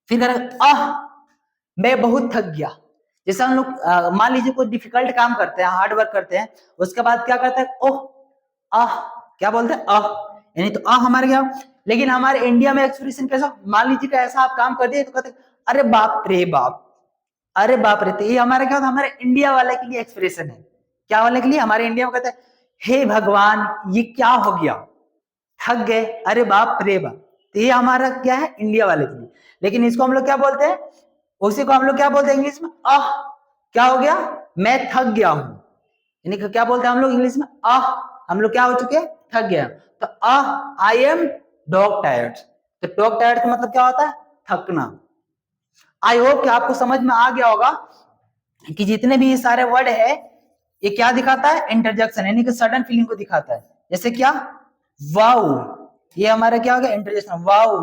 फिर मैं बहुत थक गया। जैसे हम लोग मान लीजिए कोई डिफिकल्ट काम करते हैं, हार्ड वर्क करते हैं, उसके बाद क्या करते हैं, ओह आह, क्या बोलते हैं, यानी तो हमारे क्या। लेकिन हमारे इंडिया में एक्सप्रेशन कैसा, मान लीजिए कि ऐसा आप काम कर दिए तो कहते हैं अरे बाप रे बाप, अरे बाप रे। तो ये हमारे क्या होता है, हमारे इंडिया वाले के लिए एक्सप्रेशन है। क्या वाले के लिए, हमारे इंडिया में कहते हैं हे भगवान ये क्या हो गया, थक गए, अरे बाप रे बाप। तो ये हमारा क्या है, इंडिया वाले के लिए। लेकिन इसको हम लोग क्या बोलते हैं, उसी को हम लोग क्या बोलते हैं इंग्लिश में, क्या हो गया, मैं थक गया हूं। यानी कि क्या बोलते हैं हम लोग इंग्लिश में, हम लोग क्या हो चुके हैं, थक गया। तो आई एम डॉग टायर्ड। तो डॉग टायर्ड का मतलब क्या होता है, थकना। आई होप कि आपको समझ में आ गया होगा कि जितने भी ये सारे वर्ड है ये क्या दिखाता है, इंटरजेक्शन, यानी कि सडन फीलिंग को दिखाता है। जैसे क्या, वाओ, ये हमारा क्या हो गया, interjection, wow,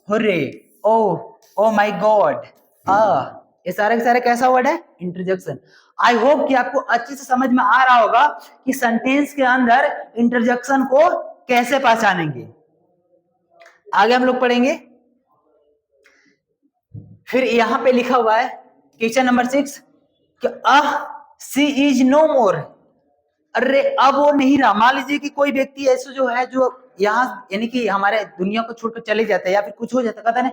hurray, oh my God, ये सारे के सारे कैसा वर्ड है, इंटरजेक्शन। आई होप कि आपको अच्छे से समझ में आ रहा होगा कि सेंटेंस के अंदर इंटरजेक्शन को कैसे पहचानेंगे। आगे हम लोग पढ़ेंगे। फिर यहां पे लिखा हुआ है क्वेश्चन नंबर 6 कि सी इज नो मोर। अरे अब वो नहीं रहा। मान लीजिए कि कोई व्यक्ति ऐसे जो है जो यहाँ यानी कि हमारे दुनिया को छोड़कर चले जाता है या फिर कुछ हो जाता है, कहता है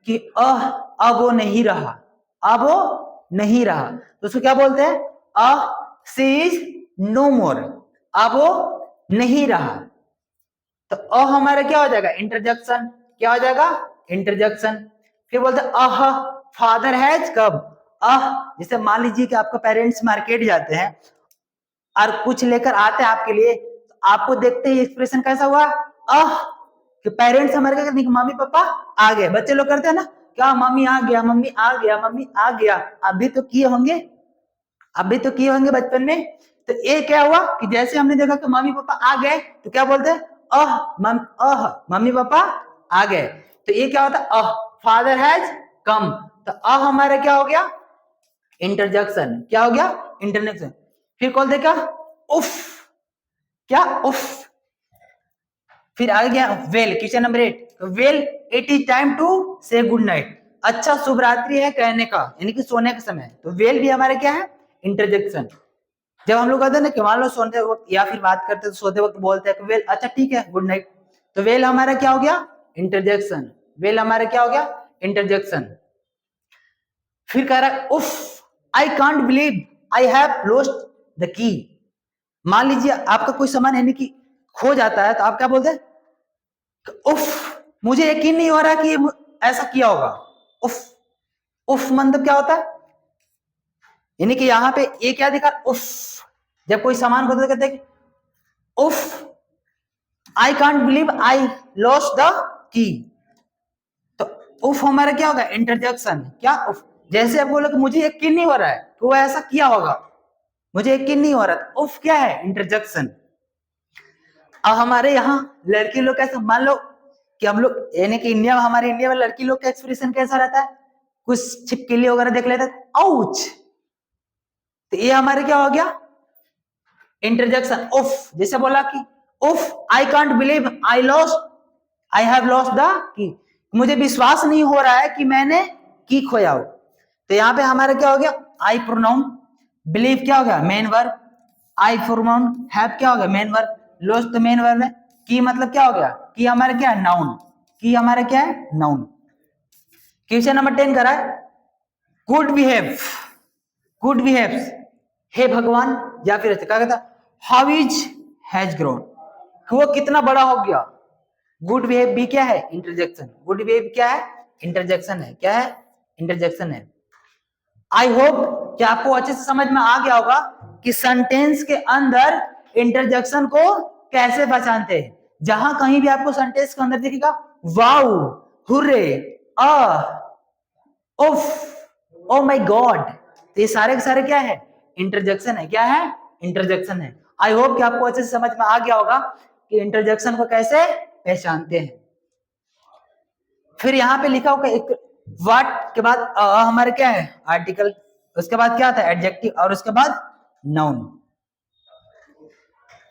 कि अब वो नहीं रहा, अब वो नहीं रहा, तो उसको क्या बोलते हैं, सी इज नो मोर, अब वो नहीं रहा। तो हमारा क्या हो जाएगा, इंटरजेक्शन। क्या हो जाएगा, इंटरजेक्शन। फिर बोलते हैं फादर हैज कब। जैसे मान लीजिए कि आपका पेरेंट्स मार्केट जाते हैं और कुछ लेकर आते हैं आपके लिए, तो आपको देखते ही एक्सप्रेशन कैसा हुआ, कि पेरेंट्स हमारे क्या करते हैं, मम्मी पापा आ गए। बच्चे लोग करते हैं ना, क्या मम्मी आ गया, मम्मी आ गया, मम्मी आ गया। अभी तो किए होंगे, अभी तो किए होंगे बचपन में। तो ये क्या हुआ कि जैसे हमने देखा कि मम्मी पापा आ गए तो क्या बोलते हैं, मम्मी पापा आ गए। तो ये क्या होता है, फादर हैज कम। तो हमारा क्या हो गया, इंटरजेक्शन। क्या हो गया, इंटरजेक्शन। फिर कॉल देखा, उफ, क्या, उफ। फिर आ गया well, question number 8, well it is time to say good night. अच्छा शुभ रात्रि है कहने का, यानी कि सोने का समय। तो वेल भी हमारे क्या है, इंटरजेक्शन। जब हम लोग कहते हैं ना कि मान लो सोते वक्त या फिर बात करते तो सोते वक्त बोलते हैं कि वेल अच्छा ठीक है गुड नाइट, तो वेल हमारा क्या हो गया, इंटरजेक्शन। वेल हमारा क्या हो गया, इंटरजेक्शन। फिर कह रहा है उफ, I can't believe I have lost the key. मान लीजिए आपका कोई सामान यानी कि खो जाता है तो आप क्या बोलते हैं, उफ, मुझे यकीन नहीं हो रहा कि ऐसा किया होगा। उफ, उफ मतलब क्या होता है, यानी कि यहाँ पे ये क्या दिखा, उफ। जब कोई सामान खोते कहते हैं उफ, I can't believe I lost the key. तो उफ हमारा क्या होगा, इंटरजेक्शन। क्या, उफ। जैसे आप बोलो कि मुझे यकीन नहीं हो रहा है तो वो ऐसा किया होगा, मुझे यकीन नहीं हो रहा था, उफ क्या है, इंटरजेक्शन। अब हमारे यहाँ लड़की लोग कैसा, मान लो कि हम लोग यानी कि इंडिया में, हमारे इंडिया में लड़की लोग का एक्सप्रेशन कैसा रहता है, कुछ छिपकली वगैरह देख लेते हैं, आउच। तो ये हमारे क्या हो गया, इंटरजेक्शन, उफ। जैसे बोला कि उफ, I can't believe I have lost the key. मुझे विश्वास नहीं हो रहा है कि मैंने की खोया हो। तो यहाँ पे हमारा क्या हो गया, आई प्रोनाउन। बिलीव क्या हो गया, main verb. I pronoun. Have क्या हो गया, मेन वर्ब। लॉस्ट तो मेन वर्ब है। की मतलब क्या हो गया, की हमारा क्या है, नाउन। की हमारा क्या है, नाउन। क्वेश्चन नंबर 10 करा है, गुड बिहेव। गुड बिहेव, हे भगवान, या फिर क्या कहता, हाउ इज हैज ग्रोन, वो कितना बड़ा हो गया। गुड बिहेव भी क्या है, इंटरजेक्शन। गुड बिहेव क्या है, इंटरजेक्शन है। क्या है, इंटरजेक्शन है। आई होप कि आपको अच्छे से समझ में आ गया होगा कि सेंटेंस के अंदर इंटरजेक्शन को कैसे पहचानते हैं। जहां कहीं भी आपको सेंटेंस के अंदर दिखेगा वाओ, हुर्रे, आ, उफ, ओ माय गॉड, तो ये सारे के सारे क्या है? इंटरजेक्शन है। क्या है? इंटरजेक्शन है। आई होप कि आपको अच्छे से समझ में आ गया होगा कि इंटरजेक्शन को कैसे पहचानते हैं। फिर यहाँ पे लिखा होगा एक व्हाट के बाद हमारे क्या है? आर्टिकल, उसके बाद क्या था? एडजेक्टिव, और उसके बाद नाउन।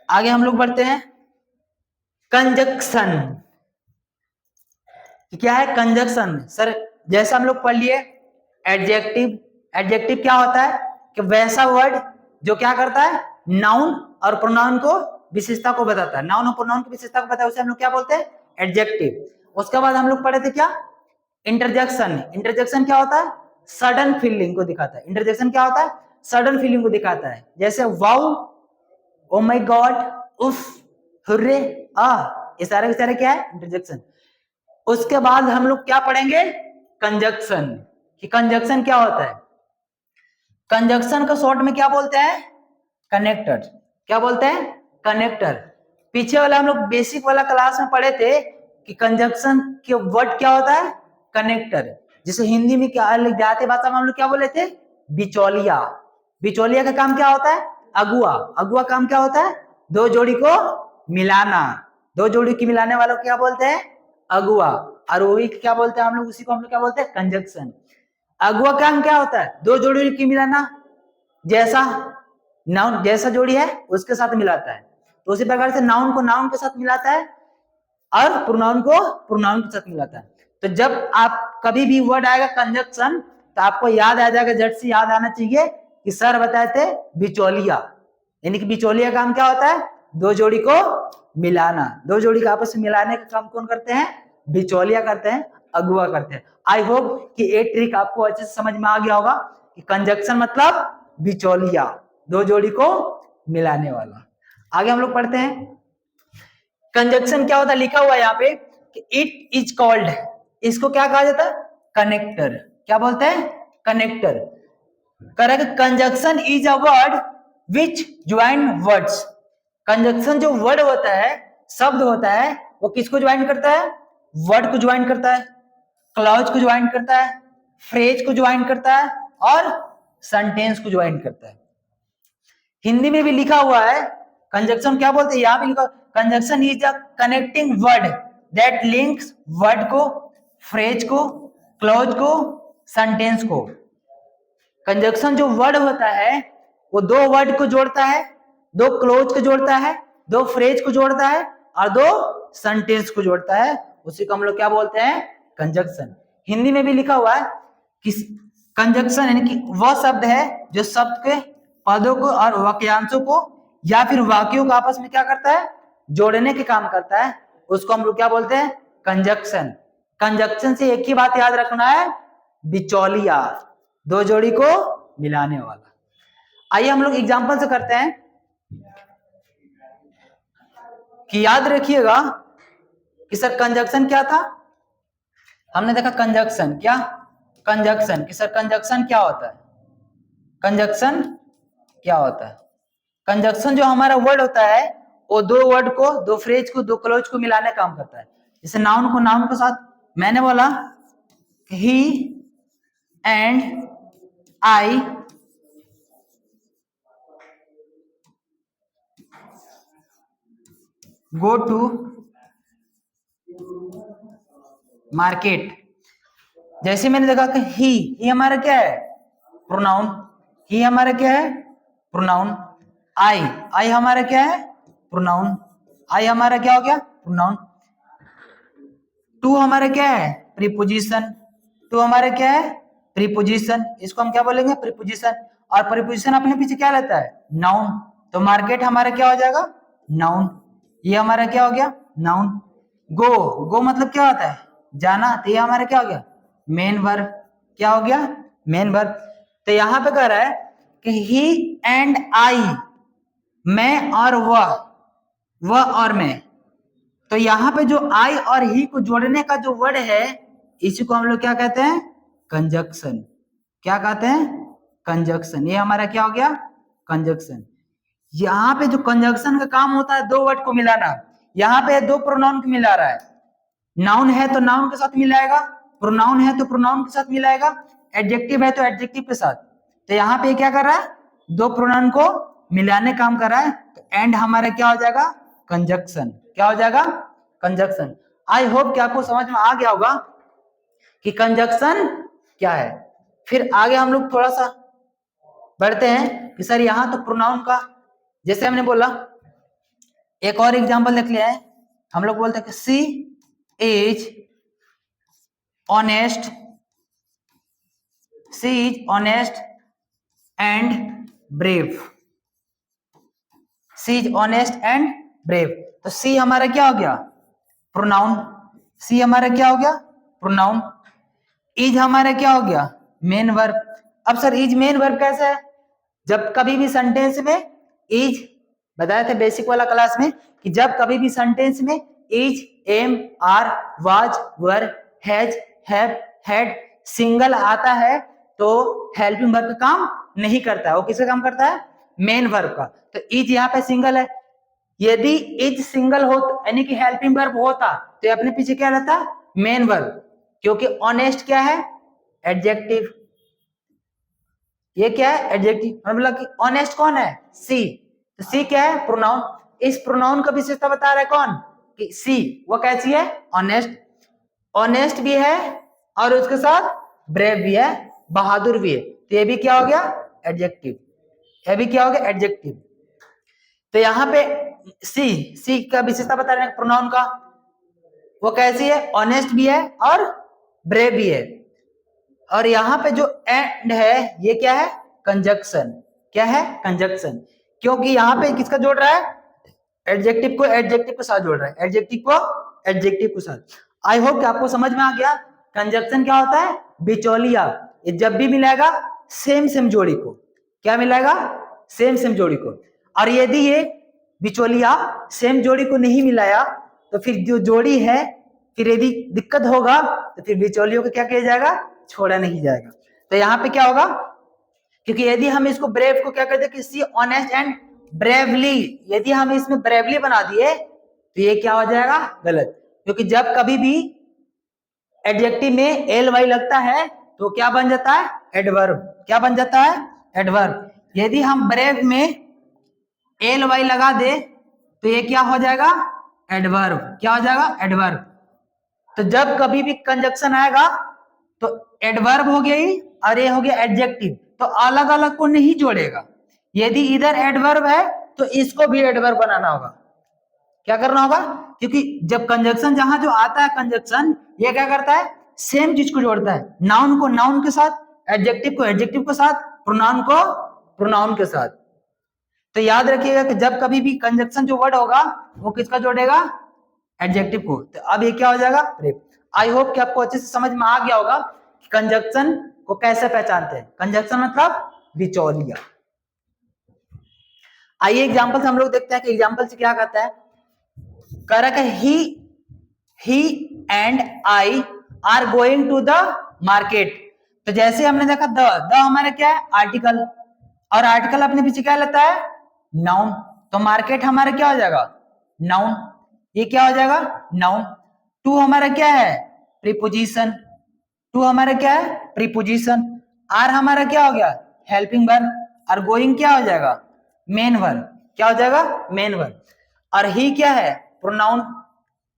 आगे हम लोग बढ़ते हैं। कंजक्शन क्या है? कंजक्शन सर जैसा हम लोग पढ़ लिए एडजेक्टिव। एडजेक्टिव क्या होता है? कि वैसा वर्ड जो क्या करता है? नाउन और प्रोनाउन को विशेषता को बताता है। नाउन और प्रोनाउन की विशेषता को बताता है, उसे हम लोग क्या बोलते हैं? एडजेक्टिव। उसके बाद हम लोग पढ़े थे क्या? इंटरजेक्शन। इंटरजेक्शन क्या होता है? सडन फीलिंग को दिखाता है। इंटरजेक्शन क्या होता है? सडन फीलिंग को दिखाता है। जैसे वाउ, ओ माय गॉड, उफ, हुर्रे, आ, ये सारे के सारे क्या है? इंटरजेक्शन। उसके बाद हम लोग क्या पढ़ेंगे? कंजक्शन। कि कंजक्शन क्या होता है? कंजक्शन को शॉर्ट में क्या बोलते हैं? कनेक्टर। क्या बोलते हैं? कनेक्टर। पीछे वाला हम लोग बेसिक वाला क्लास में पढ़े थे कि कंजक्शन के वर्ड क्या होता है? कनेक्टर। जैसे हिंदी में क्या जाते भाषा में हम लोग क्या बोले थे? बिचौलिया। बिचौलिया का काम क्या होता है? अगुआ। अगुआ काम क्या होता है? दो जोड़ी को मिलाना। दो जोड़ी की मिलाने वालों को क्या बोलते हैं? अगुआ। और वही क्या बोलते हैं हम लोग? उसी को हम लोग क्या बोलते हैं? कंजक्शन। अगुआ काम क्या होता है? दो जोड़ी की मिलाना। जैसा नाउन जैसा जोड़ी है उसके साथ मिलाता है। तो उसी प्रकार से नाउन को नाउन के साथ मिलाता है और प्रोनाउन को प्रोनाउन के साथ मिलाता है। तो जब आप कभी भी वर्ड आएगा कंजक्शन तो आपको याद आ जाएगा, झट से याद आना चाहिए कि सर बताए थे बिचौलिया। यानी कि बिचौलिया काम क्या होता है? दो जोड़ी को मिलाना। दो जोड़ी को आपस में मिलाने का काम कौन करते हैं? बिचौलिया करते हैं, अगुआ करते हैं। आई होप कि ये ट्रिक आपको अच्छे से समझ में आ गया होगा कि कंजक्शन मतलब बिचौलिया, दो जोड़ी को मिलाने वाला। आगे हम लोग पढ़ते हैं कंजक्शन क्या होता है। लिखा हुआ है यहाँ पे कि इट इज कॉल्ड, इसको क्या कहा जाता है? कनेक्टर। क्या बोलते हैं? Connector. Correct. Conjunction is a word which join words. Conjunction जो वर्ड होता है, शब्द होता है, वो किसको ज्वाइन करता है? वर्ड को ज्वाइन करता है, क्लॉज को ज्वाइन करता है, फ्रेज को ज्वाइन करता है और सेंटेंस को ज्वाइन करता है। हिंदी में भी लिखा हुआ है कंजक्शन क्या बोलते हैं? यहां पे लिखा conjunction is a connecting word that links word को, फ्रेज को, क्लॉज को, सेंटेंस को। कंजक्शन जो वर्ड होता है वो दो वर्ड को जोड़ता है, दो क्लोज को जोड़ता है, दो फ्रेज को जोड़ता है और दो सेंटेंस को जोड़ता है। उसी को हम लोग क्या बोलते हैं? कंजक्शन। हिंदी में भी लिखा हुआ है कि कंजक्शन यानी कि वह शब्द है जो शब्द के पदों को और वाक्यांशों को या फिर वाक्यों को आपस में क्या करता है? जोड़ने के काम करता है। उसको हम लोग क्या बोलते हैं? कंजक्शन। कंजक्शन से एक ही बात याद रखना है, बिचौलिया, दो जोड़ी को मिलाने वाला। आइए हम लोग एग्जांपल से करते हैं कि याद रखिएगा कि सर कंजक्शन क्या था। हमने देखा कंजक्शन क्या, कंजक्शन कि सर कंजक्शन क्या होता है? कंजक्शन क्या होता है? कंजक्शन जो हमारा वर्ड होता है वो दो वर्ड को, दो फ्रेज को, दो क्लोज को मिलाने काम करता है। जैसे नाउन को नाउन के साथ मैंने बोला he and I go to market. जैसे मैंने देखा कि ही हमारा क्या है? प्रोनाउन। ही हमारा क्या है? प्रोनाउन। आई हमारा क्या है? प्रोनाउन। आई हमारा क्या हो गया? प्रोनाउन। टू हमारा क्या है? प्रीपोजिशन। टू हमारा क्या है? प्रीपोजिशन। इसको हम क्या बोलेंगे? प्रीपोजिशन। और प्रीपोजिशन अपने पीछे क्या लेता है? नाउन। तो मार्केट हमारा क्या हो जाएगा? नाउन। ये हमारा क्या हो गया? नाउन। गो, गो मतलब क्या होता है? जाना। तो ये हमारा क्या हो गया? Main verb. क्या हो गया? Main verb. तो यहां पे कह रहा है कि ही एंड आई, मैं और वह और मैं। तो यहाँ पे जो आई और ही को जोड़ने का जो वर्ड है इसी को हम लोग क्या कहते हैं? कंजक्शन। क्या कहते हैं? कंजक्शन। ये हमारा क्या हो गया? कंजक्शन। यहाँ पे जो कंजक्शन का काम होता है दो वर्ड को मिलाना, यहाँ पे दो प्रोनाउन को मिला रहा है। नाउन है तो नाउन के साथ मिलाएगा, प्रोनाउन है तो प्रोनाउन के साथ मिलाएगा, एडजेक्टिव है तो एडजेक्टिव के साथ। तो यहाँ पे क्या कर रहा है? दो प्रोनाउन को मिलाने काम कर रहा है। तो एंड हमारा क्या हो जाएगा? कंजक्शन। क्या हो जाएगा? कंजक्शन। आई होप कि आपको समझ में आ गया होगा कि कंजक्शन क्या है। फिर आगे हम लोग थोड़ा सा बढ़ते हैं कि सर यहाँ तो प्रोनाउन का, जैसे हमने बोला, एक और एग्जांपल देख लिया है। हम लोग बोलते हैं कि she is honest, she is honest and brave, she is honest and brave. तो सी हमारा क्या हो गया? प्रोनाउन। सी हमारा क्या हो गया? प्रोनाउन। इज हमारा क्या हो गया? Main verb. अब सर इज मेन वर्ब कैसे है? जब कभी भी सेंटेंस में इज, बताया था बेसिक वाला क्लास में कि जब कभी भी सेंटेंस में is, am, are, was, were, has, have, had single आता है तो हेल्पिंग वर्ब का काम नहीं करता है। वो किसका काम करता है? मेन वर्ब का। तो इज यहाँ पे सिंगल है। यदि इज सिंगल हो यानी कि हेल्पिंग वर्ब होता तो अपने पीछे क्या रहता? Main verb. क्योंकि ऑनेस्ट क्या है? एडजेक्टिव। ये क्या है? एडजेक्टिव। मतलब कि ऑनेस्ट कौन है? सी। तो सी क्या है? प्रोनाउन। इस प्रोनाउन का विशेषता बता रहा है कौन? कि सी। वो कैसी है? ऑनेस्ट। ऑनेस्ट भी है और उसके साथ ब्रेव भी है, बहादुर भी है। तो ये भी क्या हो गया? एडजेक्टिव। ये भी क्या हो गया? एडजेक्टिव। तो यहाँ पे सी का विशेषता बता रहे हैं प्रोनाउन का। वो कैसी है? ऑनेस्ट भी है और ब्रेव भी है। और यहाँ पे जो एंड है ये क्या है? कंजक्शन। क्या है? कंजक्शन। क्योंकि यहाँ पे किसका जोड़ रहा है? एडजेक्टिव को एडजेक्टिव के साथ जोड़ रहा है, एडजेक्टिव को एडजेक्टिव के साथ। आई होप कि आपको समझ में आ गया। कंजक्शन क्या होता है? बिचौलिया। ये जब भी मिलाएगा सेम सेम जोड़ी को, क्या मिलाएगा? सेम सेम जोड़ी को। और यदि ये बिचौलिया सेम जोड़ी को नहीं मिलाया तो फिर जो जोड़ी है, फिर यदि दिक्कत होगा तो फिर बिचौलियों को क्या किया जाएगा? छोड़ा नहीं जाएगा। तो यहाँ पे क्या होगा? क्योंकि यदि हम इसको ब्रेव को क्या कहते हैं कि सी ऑनेस्ट एंड ब्रेवली, यदि हम इसमें ब्रेवली बना दिए तो ये क्या हो जाएगा? गलत। क्योंकि जब कभी भी एडजेक्टिव में एल वाई लगता है तो क्या बन जाता है? एडवर्ब। क्या बन जाता है? एडवर्ब। यदि हम ब्रेव में एल वाई लगा दे तो ये क्या हो जाएगा? एडवर्ब। क्या हो जाएगा? एडवर्ब। तो जब कभी भी कंजक्शन आएगा तो एडवर्ब हो गया ही और ये हो गया एडजेक्टिव, तो अलग अलग को नहीं जोड़ेगा। यदि इधर एडवर्ब है तो इसको भी एडवर्ब बनाना होगा। क्या करना होगा? क्योंकि जब कंजक्शन जहां जो आता है कंजक्शन, ये क्या करता है? सेम चीज को जोड़ता है। नाउन को नाउन के साथ, एडजेक्टिव को एडजेक्टिव के साथ, प्रोनाउन को प्रोनाउन के साथ। तो याद रखिएगा कि जब कभी भी कंजक्शन जो वर्ड होगा वो किसका जोड़ेगा? एडजेक्टिव को। तो अब ये क्या हो जाएगा? ब्रेव। आई होप कि आपको अच्छे से समझ में आ गया होगा कि कंजक्शन को कैसे पहचानते हैं। कंजक्शन मतलब बिचौलिया। आइए एग्जांपल से हम लोग देखते हैं कि एग्जांपल से क्या कहता है। कह रहा है he and I are going to the market. तो जैसे हमने देखा द हमारा क्या है? आर्टिकल। और आर्टिकल अपने पीछे क्या लेता है? नाउन। तो मार्केट हमारा क्या हो जाएगा? नाउन। ये क्या हो जाएगा? नाउन। टू हमारा क्या है? प्रीपोजिशन। टू हमारा क्या है? प्रीपोजिशन। आर हमारा क्या हो गया? Helping verb. और गोइंग क्या हो जाएगा? Main verb. क्या हो जाएगा? Main verb. और ही क्या है? प्रोनाउन।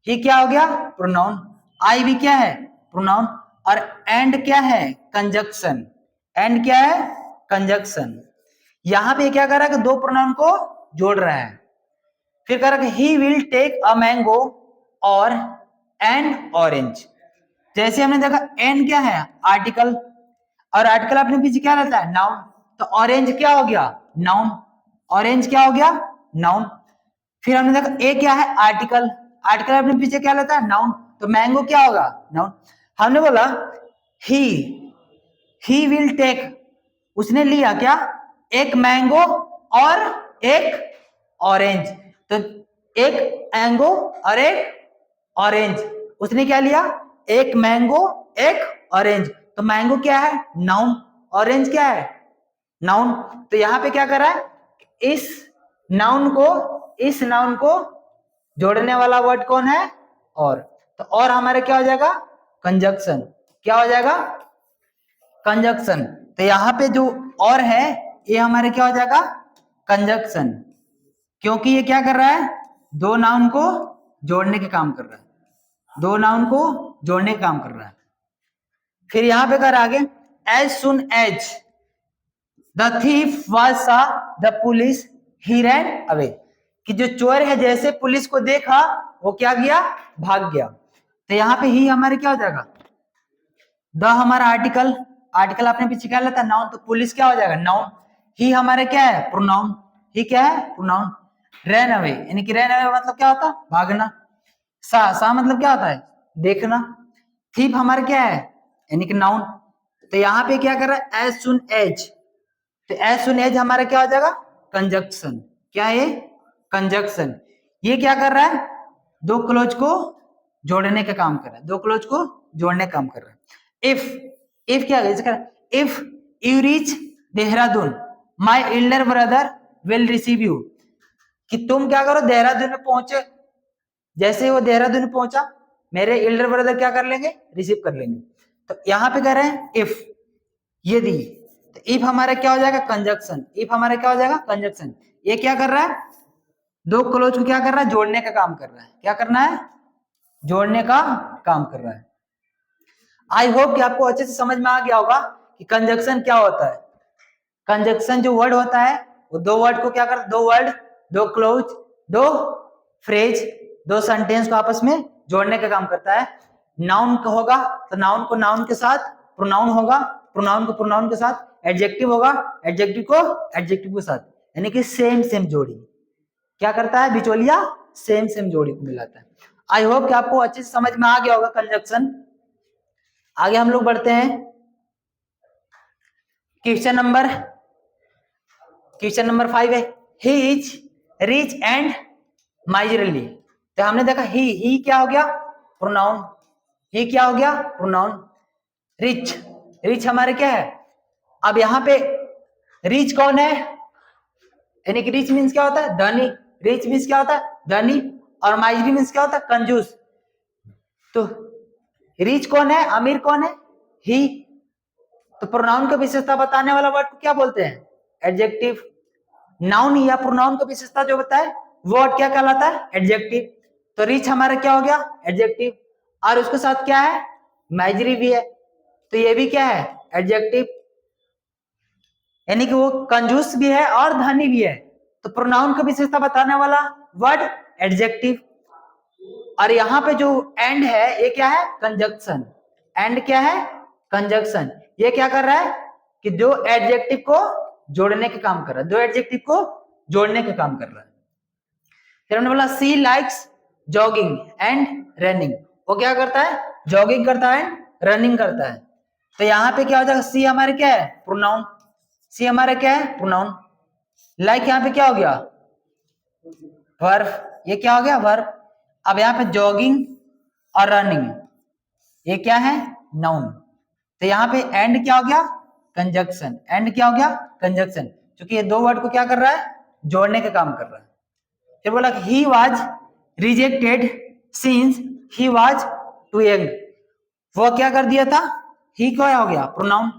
ही क्या हो गया? प्रोनाउन। आई भी क्या है? प्रोनाउन। और एंड क्या है? कंजक्शन। एंड क्या है? कंजक्शन। यहां पे क्या कर रहा है कि दो प्रोनाउन को जोड़ रहा है। फिर कह रहा है he will take a mango और एन ऑरेंज। जैसे हमने देखा एन क्या है? आर्टिकल। और आर्टिकल अपने पीछे क्या रहता है? नाउन। तो ऑरेंज क्या हो गया? नाउन। ऑरेंज क्या हो गया? नाउन। फिर हमने देखा ए क्या है? आर्टिकल। आर्टिकल अपने पीछे क्या रहता है? नाउन। तो मैंगो क्या होगा? नाउन। हमने बोला ही विल टेक, उसने लिया क्या? एक मैंगो और एक ऑरेंज। तो एक मैंगो और एक ऑरेंज, उसने क्या लिया? एक मैंगो एक ऑरेंज। तो मैंगो क्या है? नाउन। ऑरेंज क्या है? नाउन। तो यहाँ पे क्या कर रहा है, इस नाउन को जोड़ने वाला वर्ड कौन है, और। तो और हमारे क्या हो जाएगा, कंजक्शन। क्या हो जाएगा, कंजक्शन। तो यहाँ पे जो और है ये हमारे क्या हो जाएगा, कंजक्शन, क्योंकि ये क्या कर रहा है, दो नाउन को जोड़ने के काम कर रहा है, दो नाउन को जोड़ने का काम कर रहा है। फिर यहां पे कर आगे, as soon as the thief was saw the police he ran away, कि जो चोर है जैसे पुलिस को देखा वो क्या किया, भाग गया। तो यहाँ पे ही हमारे क्या हो जाएगा, द हमारा आर्टिकल, आर्टिकल आपने पीछे क्या लेता नाउन, तो पुलिस क्या हो जाएगा, नाउन। ही हमारे क्या है, प्रोनाउन। ही क्या है, प्रोनाउन। रैन अवे, यानी कि रैन अवे मतलब क्या होता, भागना। सा मतलब क्या होता है, देखना। थीप हमारा क्या है, यानी कि नाउन। तो यहाँ पे क्या कर रहा है, एज सुन एज, तो एज सुन एज हमारा क्या हो जाएगा, कंजक्शन। क्या है, कंजक्शन। ये क्या कर रहा है, दो क्लोज को जोड़ने का काम कर रहा है, दो क्लोज को जोड़ने का काम कर रहा है। इफ क्या है, if you reach Dehradun my elder brother will receive you, कि तुम क्या करो, देहरादून में पहुंचे, जैसे ही वो देहरादून पहुंचा मेरे एल्डर ब्रदर क्या कर लेंगे, रिसीव कर लेंगे। तो यहाँ पे कह रहे हैं इफ, यदि, तो इफ हमारा क्या हो जाएगा, कंजक्शन। इफ हमारा क्या हो जाएगा, कंजक्शन। ये क्या कर रहा है, दो क्लोज को क्या कर रहा है, जोड़ने का काम कर रहा है। क्या करना है, जोड़ने का काम कर रहा है। आई होप कि आपको अच्छे से समझ में आ गया होगा कि कंजक्शन क्या होता है। कंजक्शन जो वर्ड होता है वो दो वर्ड को क्या करता है, दो वर्ड, दो क्लोज, दो फ्रेज, दो सेंटेंस को आपस में जोड़ने का काम करता है। नाउन का होगा तो नाउन को नाउन के साथ प्रोनाउन होगा, प्रोनाउन को प्रोनाउन के साथ, एडजेक्टिव होगा, एडजेक्टिव को एडजेक्टिव के साथ, यानी कि सेम सेम जोड़ी। क्या करता है, बिचौलिया सेम सेम जोड़ी को मिलाता है। आई होप कि आपको अच्छे से समझ में आ गया होगा कंजक्शन। आगे हम लोग बढ़ते हैं, क्वेश्चन नंबर 5 है, he is rich and miserly. तो हमने देखा ही क्या हो गया, प्रोनाउन। ही क्या हो गया, प्रोनाउन। रिच, रिच हमारे क्या है, अब यहाँ पे रिच कौन है, यानी कि रिच मीन्स क्या होता है, धनी। रिच मीन्स क्या होता है, धनी। और माइजरी मीन्स क्या होता है, कंजूस। तो रिच कौन है, अमीर कौन है, ही। तो प्रोनाउन की विशेषता बताने वाला वर्ड को क्या बोलते हैं, एडजेक्टिव। नाउन या प्रोनाउन की विशेषता जो बताए वो वर्ड क्या कहलाता है, एडजेक्टिव। तो रिच हमारा क्या हो गया, एडजेक्टिव, और उसके साथ क्या है, माइजरी भी है, तो ये भी क्या है, एडजेक्टिव, यानी कि वो कंजूस भी है और धनी भी है। तो प्रोनाउन की विशेषता बताने वाला वर्ड एडजेक्टिव। और यहाँ पे जो एंड है ये क्या है, कंजक्शन। एंड क्या है, कंजक्शन। ये क्या कर रहा है कि दो एडजेक्टिव को जोड़ने का काम कर रहा है, दो एडजेक्टिव को जोड़ने का काम कर रहा है। फिर हमने बोला सी लाइक्स जॉगिंग एंड रनिंग, वो क्या करता है, जॉगिंग करता है, रनिंग करता है। तो यहाँ पे क्या हो जाएगा, सी हमारे क्या है, प्रोनाउन। सी हमारा क्या है, प्रोनाउन। लाइक यहाँ पे क्या हो गया, वर्ब। ये क्या हो गया, वर्ब। अब यहाँ पे जॉगिंग और रनिंग ये क्या है, नाउन। तो यहाँ पे एंड क्या हो गया, कंजक्शन। एंड क्या हो गया, कंजक्शन, क्योंकि ये दो वर्ड को क्या कर रहा है, जोड़ने का काम कर रहा है। फिर बोला he was rejected since he was too young, वो क्या कर दिया था, ही क्या हो गया, प्रोनाउन।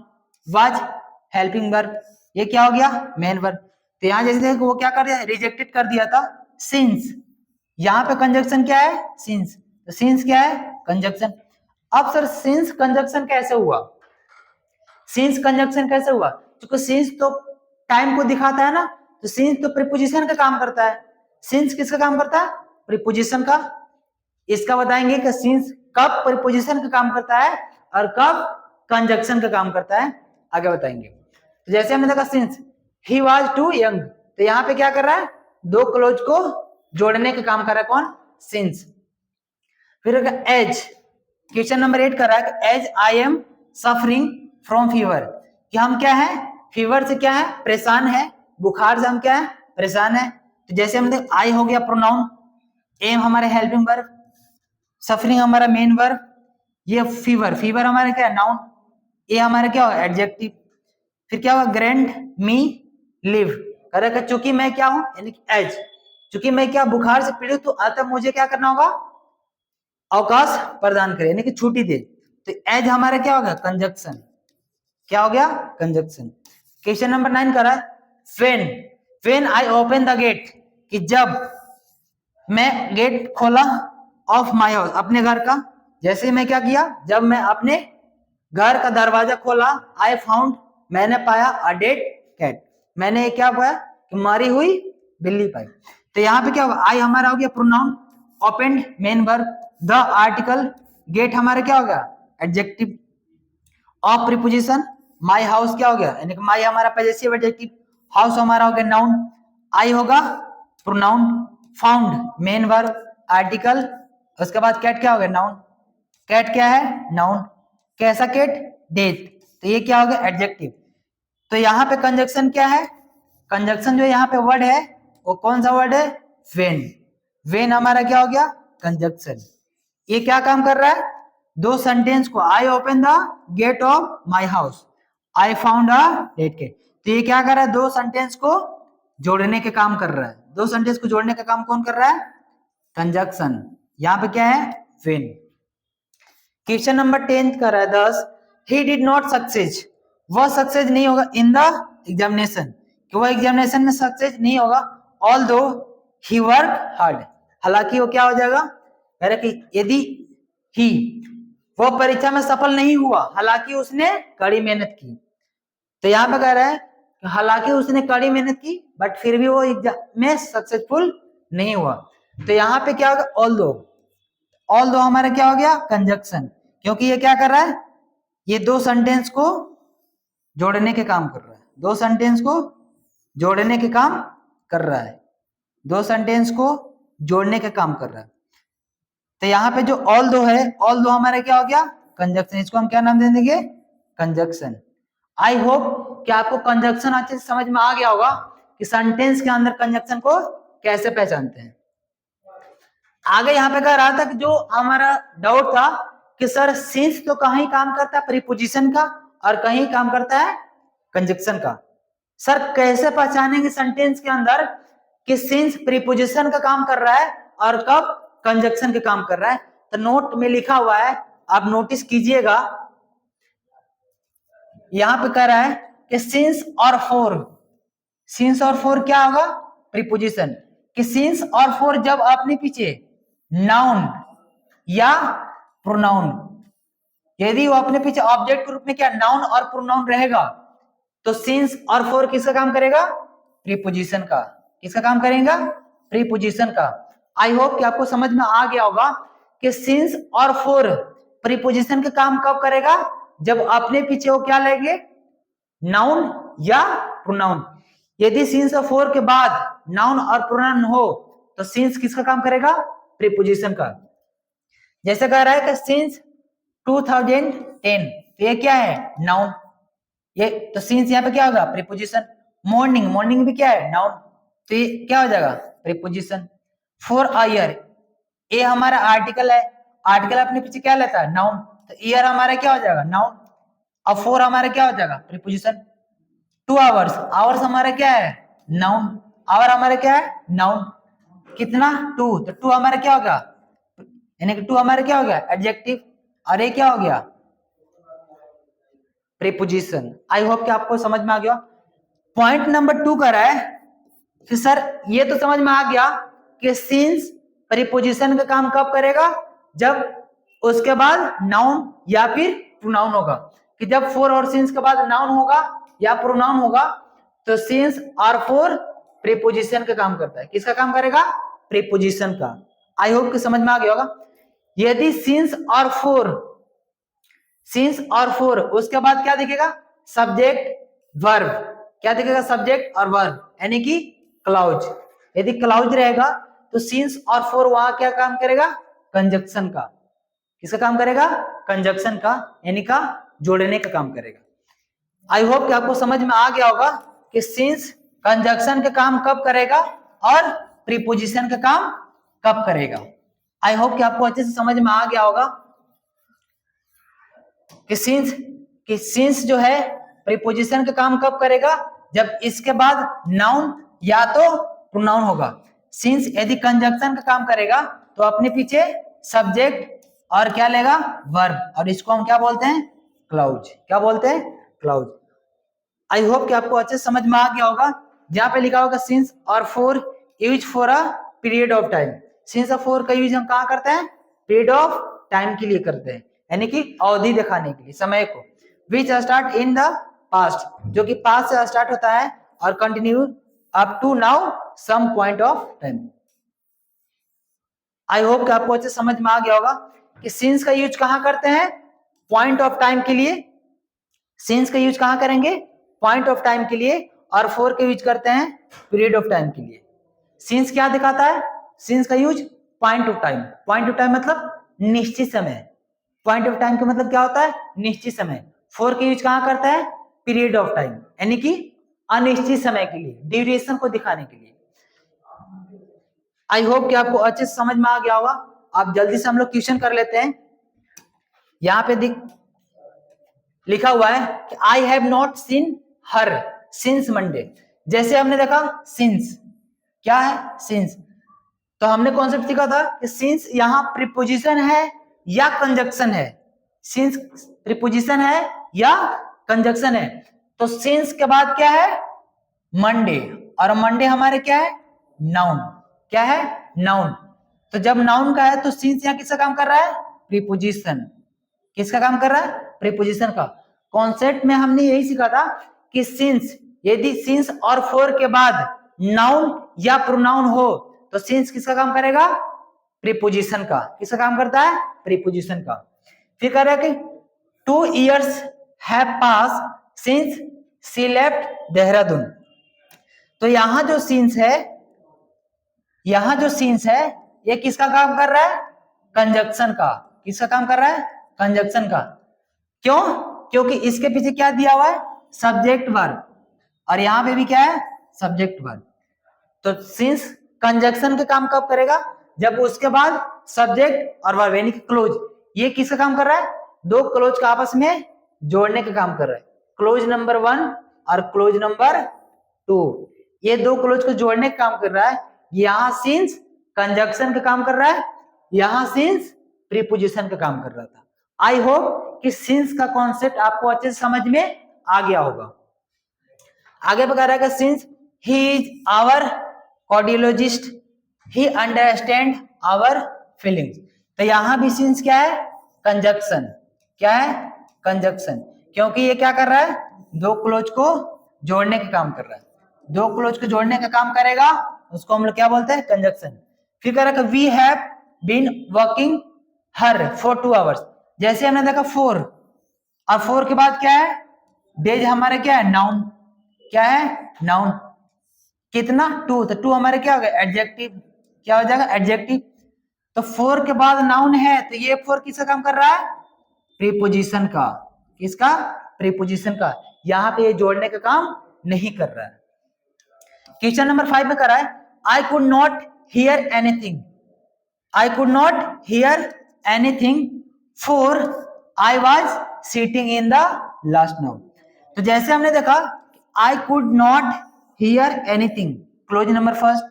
वाज हेल्पिंग वर्ब, ये क्या हो गया, मेन वर्ब। तो यहाँ जैसे देखो वो क्या कर दिया, रिजेक्टेड कर दिया था सिंस, यहाँ पे कंजक्शन क्या है, सिंस। तो सिंस क्या है, कंजक्शन। अब सर सिंस कंजक्शन कैसे हुआ, सिंस कंजक्शन कैसे हुआ, क्योंकि सिंस तो टाइम को दिखाता है ना, तो सिंस तो प्रीपोजिशन का काम करता है। सिंस किसका काम करता है, प्रीपोजिशन का। इसका बताएंगे कि सिंस कब प्रीपोजिशन का काम करता है और कब कंजक्शन का काम करता है, आगे बताएंगे। तो जैसे हमने देखा since he was too young, तो यहाँ पे क्या कर रहा है, दो क्लोज को जोड़ने का काम कर रहा है, कौन, सिंस। फिर एज, क्वेश्चन नंबर 8 कर रहा है कि as I am suffering from fever, कि हम क्या है, फीवर से क्या है, परेशान है, बुखार से हम क्या है, परेशान है। तो जैसे हमने आई हो गया प्रोनाउन, एम हमारे हेल्पिंग वर्ब, सफरिंग हमारा मेन वर्ब, ये फीवर, फीवर हमारा क्या है, नाउन, ये हमारा क्या हो, एडजेक्टिव। फिर क्या होगा, ग्रैंड मी लिव, करेगा चूंकि मैं क्या हूं, यानी कि एज, चूंकि मैं क्या बुखार से पीड़ित हूं, अतः मुझे क्या करना होगा, अवकाश प्रदान करे, यानी कि छुट्टी दे। तो एज हमारा क्या हो गया, कंजक्शन, क्या हो गया, कंजक्शन। क्वेश्चन नंबर 9 कर रहा है, when I open the gate, कि जब मैं गेट खोला ऑफ माय हाउस, अपने घर का, जैसे मैं क्या किया, जब मैं अपने घर का दरवाजा खोला, आई फाउंड, मैंने पाया, अ डेड कैट, मैंने क्या पाया, कि मरी हुई बिल्ली पाई। तो यहाँ पे क्या होगा, आई हमारा हो गया pronoun, open main verb, the article, gate हमारा क्या हो गया, adjective of preposition, my house क्या हो गया, यानी कि माय हमारा पॉजेसिव एडजेक्टिव, हाउस हमारा हो गया नाउन, आई होगा pronoun, found main verb, article, उसके बाद कैट क्या हो गया, नाउन, कैट क्या है, नाउन, कैसा कैट, डेथ, तो ये क्या हो गया, एडजेक्टिव। तो यहाँ पे कंजक्शन क्या है, कंजक्शन जो यहाँ पे वर्ड है वो कौन सा वर्ड है, वेन हमारा क्या हो गया, कंजक्शन। ये क्या काम कर रहा है, दो सेंटेंस को, I open the gate of my house, I found a dead cat, तो ये क्या कर रहा है, दो सेंटेंस को जोड़ने के काम कर रहा है, दो सेंटेंस को जोड़ने का काम कौन कर रहा है, कंजक्शन। यहाँ पे क्या है, वेन। क्वेश्चन नंबर 10 कर रहा है 10, ही डिड नॉट सक्सेस, वह सक्सेस नहीं होगा इन द एग्जामिनेशन, कि वह एग्जामिनेशन में सक्सेस नहीं होगा, ऑल्दो ही वर्क हार्ड, हालांकि वो क्या हो जाएगा, कह रहे कि यदि ही, वो परीक्षा में सफल नहीं हुआ, हालांकि उसने कड़ी मेहनत की। तो यहाँ पे कह रहा है हालांकि उसने कड़ी मेहनत की, बट फिर भी वो एग्जाम में सक्सेसफुल नहीं हुआ। तो यहाँ पे क्या होगा, ऑल्दो हमारा क्या हो गया, कंजक्शन, क्योंकि ये क्या कर रहा है, ये दो सेंटेंस को जोड़ने के काम कर रहा है, दो सेंटेंस को जोड़ने के काम कर रहा है, दो सेंटेंस को जोड़ने के काम कर रहा है। तो यहाँ पे जो ऑल्दो है, ऑल्दो हमारा क्या हो गया, कंजक्शन, इसको हम क्या नाम दे देंगे, कंजक्शन। आई होप कि आपको कंजक्शन अच्छे से समझ में आ गया होगा कि सेंटेंस के अंदर कंजक्शन को कैसे पहचानते हैं। आगे यहाँ पे कह रहा था कि जो हमारा डाउट था कि सर सिंस तो कहीं काम करता है प्रीपोजिशन का और कहीं काम करता है कंजक्शन का, सर कैसे पहचानेंगे सेंटेंस के अंदर कि सिंस प्रीपोजिशन का काम कर रहा है और कब कंजक्शन का काम कर रहा है। तो नोट में लिखा हुआ है, आप नोटिस कीजिएगा, यहां पे कह रहा है कि सिंस और फोर, सिंस और फोर क्या होगा, प्रीपोजिशन, कि सिंस और फोर जब अपने पीछे नाउन या प्रोनाउन, यदि वो अपने पीछे ऑब्जेक्ट के रूप में क्या नाउन और प्रोनाउन रहेगा, तो सिंस और फोर किसका काम करेगा, प्रीपोजिशन का, किसका काम करेगा, प्रीपोजिशन का। आई होप कि आपको समझ में आ गया होगा कि सिंस और फोर प्रीपोजिशन का काम कब करेगा, जब अपने पीछे वो क्या लेंगे, नाउन या प्रोनाउन। यदि सिंस और फोर के बाद नाउन और प्रोनाउन हो तो सिंस किसका काम करेगा, प्रीपोजिशन का। जैसे कह रहा है कि सिंस 2010, तो ये क्या है, नाउन, ये तो सिंस यहाँ पे क्या होगा, प्रीपोजिशन। मॉर्निंग, मॉर्निंग भी क्या है, नाउन, तो ये क्या हो जाएगा, प्रीपोजिशन। फॉर अ ईयर, ये हमारा आर्टिकल है, आर्टिकल अपने पीछे क्या लेता है, नाउन, तो ईयर हमारा क्या हो जाएगा, नाउन। अब फोर हमारा क्या हो जाएगा, प्रीपोजिशन। 2 आवर्स, आवर्स हमारा क्या है, नाउन, आवर हमारा क्या है, नाउन। कितना, 2, तो 2 हमारा क्या होगा, यानी कि 2 हमारा क्या हो गया, एडजेक्टिव, और ये क्या हो गया, प्रीपोजिशन। आई होप कि आपको समझ में आ गया। पॉइंट नंबर 2 कर रहा है कि सर ये तो समझ में आ गया कि सिंस प्रीपोजिशन का काम कब करेगा, जब उसके बाद नाउन या फिर प्रोनाउन होगा, कि जब फोर और सिंस के बाद नाउन होगा या प्रोनाउन होगा तो सिंस और फोर प्रीपोजिशन का काम करता है, किसका काम करेगा, प्रीपोजिशन का। आई होप कि समझ में आ गया होगा। यदि सिंस और फोर, सिंस और फोर, उसके बाद क्या दिखेगा, सब्जेक्ट वर्ब, क्या दिखेगा, सब्जेक्ट और वर्ब, यानी कि क्लाउज। यदि क्लाउज रहेगा तो सिंस और फोर वहां क्या काम करेगा, कंजक्शन का, किसका काम करेगा, कंजक्शन का, यानी का जोड़ने का काम करेगा। आई होप कि आपको समझ में आ गया होगा कि सिंस कंजक्शन का काम कब करेगा और प्रीपोजिशन का काम कब करेगा। आई होप कि आपको अच्छे से समझ में आ गया होगा कि सिंस जो है प्रीपोजिशन का काम कब करेगा? जब इसके बाद नाउन या तो प्रोनाउन होगा। सिंस यदि कंजंक्शन का काम करेगा तो अपने पीछे सब्जेक्ट और क्या लेगा? वर्ब, और इसको हम क्या बोलते हैं? क्लाउज। क्या बोलते हैं? क्लाउज। आई होप कि आपको अच्छे समझ में आ गया होगा। जहां पे लिखा होगा सिंस और for use for a period of time. Since और फॉर का यूज हम कहाँ करते हैं? पीरियड ऑफ टाइम के लिए करते हैं, यानी कि अवधि दिखाने के लिए, समय को। Which start in the past, जो कि पास्ट से स्टार्ट होता है और continue up to now some point of time. I hope कि आपको अच्छे समझ में आ गया होगा कि सिंस का यूज कहां करते हैं? पॉइंट ऑफ टाइम के लिए। सिंस का यूज कहां करेंगे? पॉइंट ऑफ टाइम के लिए। और फॉर का यूज करते हैं पीरियड ऑफ टाइम के लिए। सिंस क्या दिखाता है? सिंस का use point of time. Point of time मतलब निश्चित समय। पॉइंट ऑफ टाइम का मतलब क्या होता है? निश्चित समय। फॉर का यूज कहां करता है? पीरियड ऑफ टाइम, यानी कि अनिश्चित समय के लिए, ड्यूरेशन को दिखाने के लिए। आई होप कि आपको अच्छे से समझ में आ गया होगा। आप जल्दी से हम लोग क्वेश्चन कर लेते हैं। यहाँ पे लिखा हुआ है कि I have not seen her since Monday. जैसे हमने देखा सिंस क्या है? सिंस। तो हमने कॉन्सेप्ट सीखा था कि सिंस यहाँ प्रीपोजिशन है या कंजक्शन है। सिंस प्रीपोजिशन है या कंजक्शन है। तो सिंस के बाद क्या है? मंडे, और मंडे हमारे क्या है? नाउन। क्या है? नाउन। तो जब नाउन का है तो सिंस यहाँ किसका काम कर रहा है? प्रीपोजिशन। किसका काम कर रहा है? प्रीपोजिशन का। कॉन्सेप्ट में हमने यही सीखा था कि सिंस, यदि सिंस और फॉर के बाद नाउन या प्रोनाउन हो तो सिंस किसका काम करेगा? प्रीपोजिशन का। किसका काम करता है? प्रीपोजिशन का। फिर कह रहा है कि 2 years have passed since she left Dehradun. तो यहां जो सिंस है, यहां जो सिंस है, ये किसका काम कर रहा है? कंजक्शन का। किसका काम कर रहा है? कंजक्शन का। क्यों? क्योंकि इसके पीछे क्या दिया हुआ है? सब्जेक्ट वर्ब, और यहां पे भी क्या है? Subject verb. तो सिंस कंजक्शन का काम कब करेगा? जब उसके बाद सब्जेक्ट और वर्ब, यानी कि क्लोज। ये किसका काम कर रहा है? दो क्लोज का आपस में जोड़ने का काम कर रहा है। क्लोज नंबर 1 और क्लोज नंबर 2, ये दो क्लोज को जोड़ने का काम कर रहा है। यहां सिंस कंजक्शन का काम कर रहा है, यहां सिंस प्रीपोजिशन का काम कर रहा था। आई होप कि सिंस का कॉन्सेप्ट आपको अच्छे से समझ में आ गया होगा। आगे बता रहा है कि since he is our cardiologist, he understand our feelings. तो यहां भी सिंस क्या है? कंजक्शन। क्या है? कंजक्शन। क्योंकि ये क्या कर रहा है? दो क्लोज को जोड़ने का काम कर रहा है। दो क्लोज को जोड़ने का काम करेगा, उसको हम लोग क्या बोलते हैं? कंजक्शन। फिर कह रहा है we have been working here for 2 hours। जैसे हमने देखा फोर, और फोर के बाद क्या है? डेज हमारे क्या है? नाउन। क्या है? नाउन। कितना? 2। तो 2 हमारे क्या हो गया? एडजेक्टिव। क्या हो जाएगा? एडजेक्टिव। तो 4 के बाद नाउन है, तो ये 4 किसका काम कर रहा है? प्रीपोजिशन का। किसका? प्रीपोजिशन का। यहां पे ये जोड़ने का काम नहीं कर रहा है। क्वेश्चन नंबर 5 में कर रहा है I could not hear anything. I could not hear anything for I was sitting in the last noun. तो जैसे हमने देखा I could not hear anything, close number 1,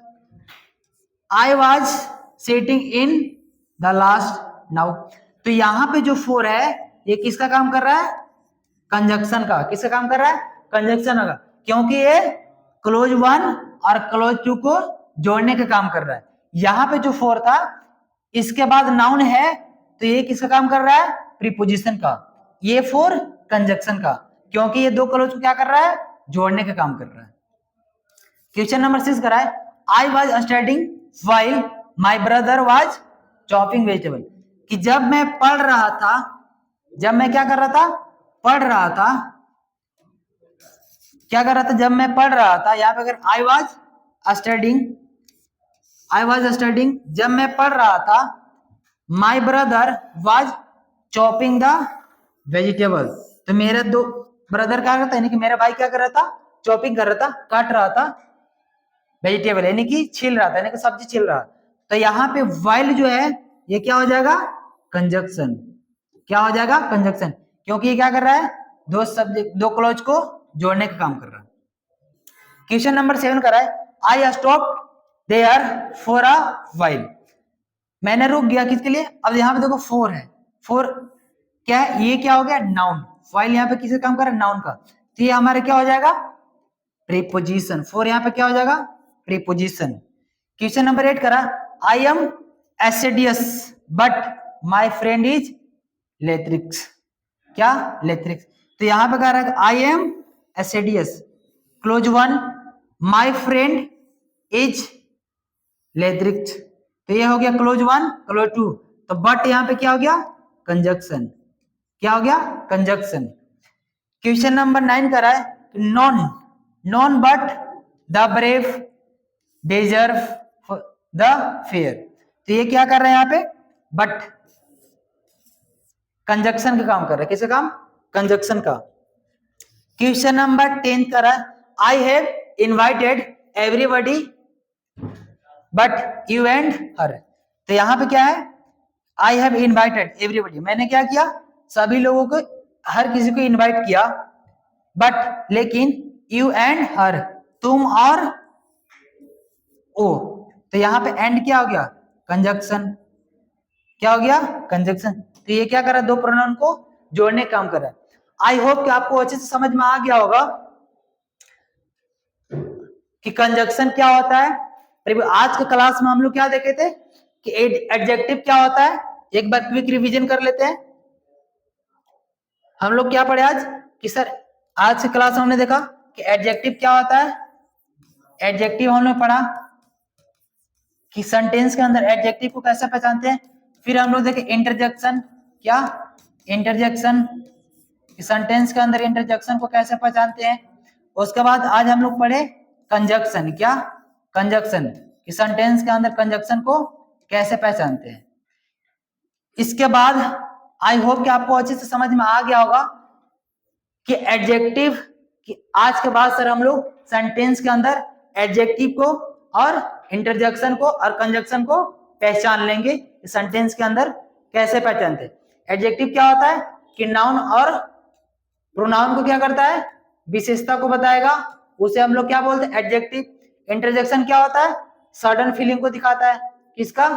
I was sitting in the last now. तो यहां पे जो 4 है ये किसका काम कर रहा है? कंजक्शन का। किसका काम कर रहा है? कंजक्शन का। क्योंकि ये क्लोज 1 और क्लोज 2 को जोड़ने का काम कर रहा है। यहां पे जो 4 था, इसके बाद नाउन है, तो ये किसका काम कर रहा है? प्रीपोजिशन का। ये 4 कंजक्शन का, क्योंकि ये दो क्लोज को क्या कर रहा है? जोड़ने का काम कर रहा है। क्वेश्चन नंबर 6 करा है I was studying while my brother was chopping vegetable. कि जब मैं पढ़ रहा था, जब मैं क्या कर रहा था? पढ़ रहा था। क्या कर रहा था? जब मैं पढ़ रहा था। यहां पे अगर I was studying, I was studying, जब मैं पढ़ रहा था, my brother was chopping the vegetable. तो मेरे दो ब्रदर क्या करता है, यानी कि मेरा भाई क्या कर रहा था? चॉपिंग कर रहा था, काट रहा था वेजिटेबल, यानी कि छील रहा था, यानी कि सब्जी छील रहा। तो यहाँ पे वाइल जो है ये क्या हो जाएगा? कंजक्शन। क्या हो जाएगा? कंजक्शन। क्योंकि ये क्या कर रहा है? दो सब्जेक्ट, दो क्लॉज को जोड़ने का काम कर रहा है। क्वेश्चन नंबर 7 कर रहा है, I stop there for a while. मैंने रुक गया किसके लिए? अब यहाँ पे देखो फोर है, फोर क्या है? ये क्या हो गया? नाउन। व्हाइल यहाँ पे किसका काम कर रहा है? नाउन का। तो ये हमारे क्या हो जाएगा? प्रीपोजिशन। फोर यहाँ पे क्या हो जाएगा? प्रीपोजिशन। क्वेश्चन नंबर 8 करा, I am assiduous but my friend is lethargic. क्या? लेथ्रिक्स। तो यहाँ पे कह रहा है I am assiduous, close one, my friend is lethargic. तो ये हो गया क्लोज वन, क्लोज टू। तो बट यहाँ पे क्या हो गया? कंजक्शन। क्या हो गया? कंजक्शन। क्वेश्चन नंबर 9 करा है, non non but the brave deserve the fair. तो ये क्या कर रहा है यहाँ पे? बट कंजक्शन का काम कर रहा है। किसका काम? कंजक्शन का। क्वेश्चन नंबर 10 करा, I have invited everybody but you and her. तो यहां पे क्या है? आई हैव इनवाइटेड एवरीबॉडी, मैंने क्या किया? सभी लोगों को, हर किसी को इनवाइट किया, बट लेकिन यू एंड हर, तुम और ओ। तो यहां पे एंड क्या हो गया? कंजक्शन। क्या हो गया? कंजक्शन। तो ये क्या कर रहा है? दो प्रोनाउन को जोड़ने का काम कर रहा है। आई होप कि आपको अच्छे से समझ में आ गया होगा कि कंजक्शन क्या होता है। आज के क्लास में हम लोग क्या देखे थे कि एडजेक्टिव क्या होता है। एक बार क्विक रिवीजन कर लेते हैं। हम लोग क्या पढ़े आज कि सर आज की क्लास में हमने देखा कि एडजेक्टिव क्या होता है। एडजेक्टिव हमने पढ़ा कि सेंटेंस के अंदर एडजेक्टिव को कैसे पहचानते हैं। फिर हम लोग देखे इंटरजेक्शन। क्या? इंटरजेक्शन, सेंटेंस के अंदर इंटरजेक्शन को कैसे पहचानते हैं। उसके बाद आज हम लोग पढ़े कंजक्शन। क्या? कंजक्शन, कि सेंटेंस के अंदर कंजक्शन को कैसे पहचानते हैं। इसके बाद आई होप कि आपको अच्छे से समझ में आ गया होगा कि एडजेक्टिव, कि आज के बाद सर हम लोग सेंटेंस के अंदर एडजेक्टिव को और इंटरजेक्शन को और कंजक्शन को पहचान लेंगे। सेंटेंस के अंदर कैसे पहचानते हैं। एडजेक्टिव क्या होता है कि नाउन और प्रोनाउन को क्या करता है? विशेषता को बताएगा, उसे हम लोग क्या बोलते हैं? एडजेक्टिव। इंटरजेक्शन क्या होता है? सडन फीलिंग को दिखाता है। किसका?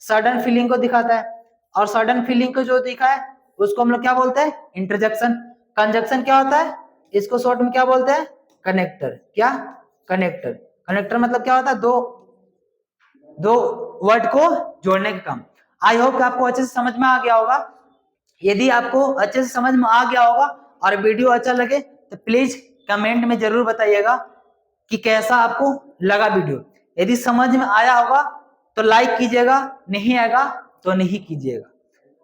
सडन फीलिंग को दिखाता है। और सडन फीलिंग को जो दिखा है उसको हम लोग क्या बोलते हैं? इंटरजेक्शन। कंजक्शन क्या होता है? इसको शॉर्ट में क्या बोलते हैं? कनेक्टर। क्या? कनेक्टर। कनेक्टर मतलब क्या होता है? दो वर्ड को जोड़ने का काम। आई होप कि आपको अच्छे से समझ में आ गया होगा। यदि आपको अच्छे से समझ में आ गया होगा और वीडियो अच्छा लगे तो प्लीज कमेंट में जरूर बताइएगा कि कैसा आपको लगा वीडियो। यदि समझ में आया होगा तो लाइक कीजिएगा, नहीं आएगा तो नहीं कीजिएगा।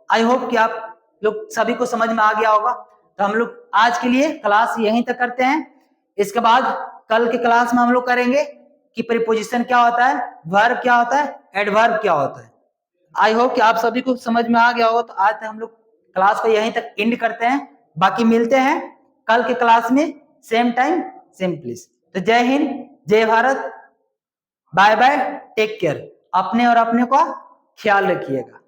आई होप कि आप लोग सभी को समझ में आ गया होगा। तो हम लोग आज के लिए क्लास यहीं तक करते हैं। इसके बाद कल के क्लास में हम लोग करेंगे कि प्रीपोजिशन क्या होता है, वर्ब क्या होता है, एडवर्ब क्या होता है। आई होप कि आप सभी को समझ में आ गया होगा। तो आज हम लोग क्लास को यहीं तक एंड करते हैं। बाकी मिलते हैं कल के क्लास में, सेम टाइम सेम प्लेस। तो जय हिंद, जय Bharat, bye bye, take care. अपने और अपने का ख्याल रखिएगा।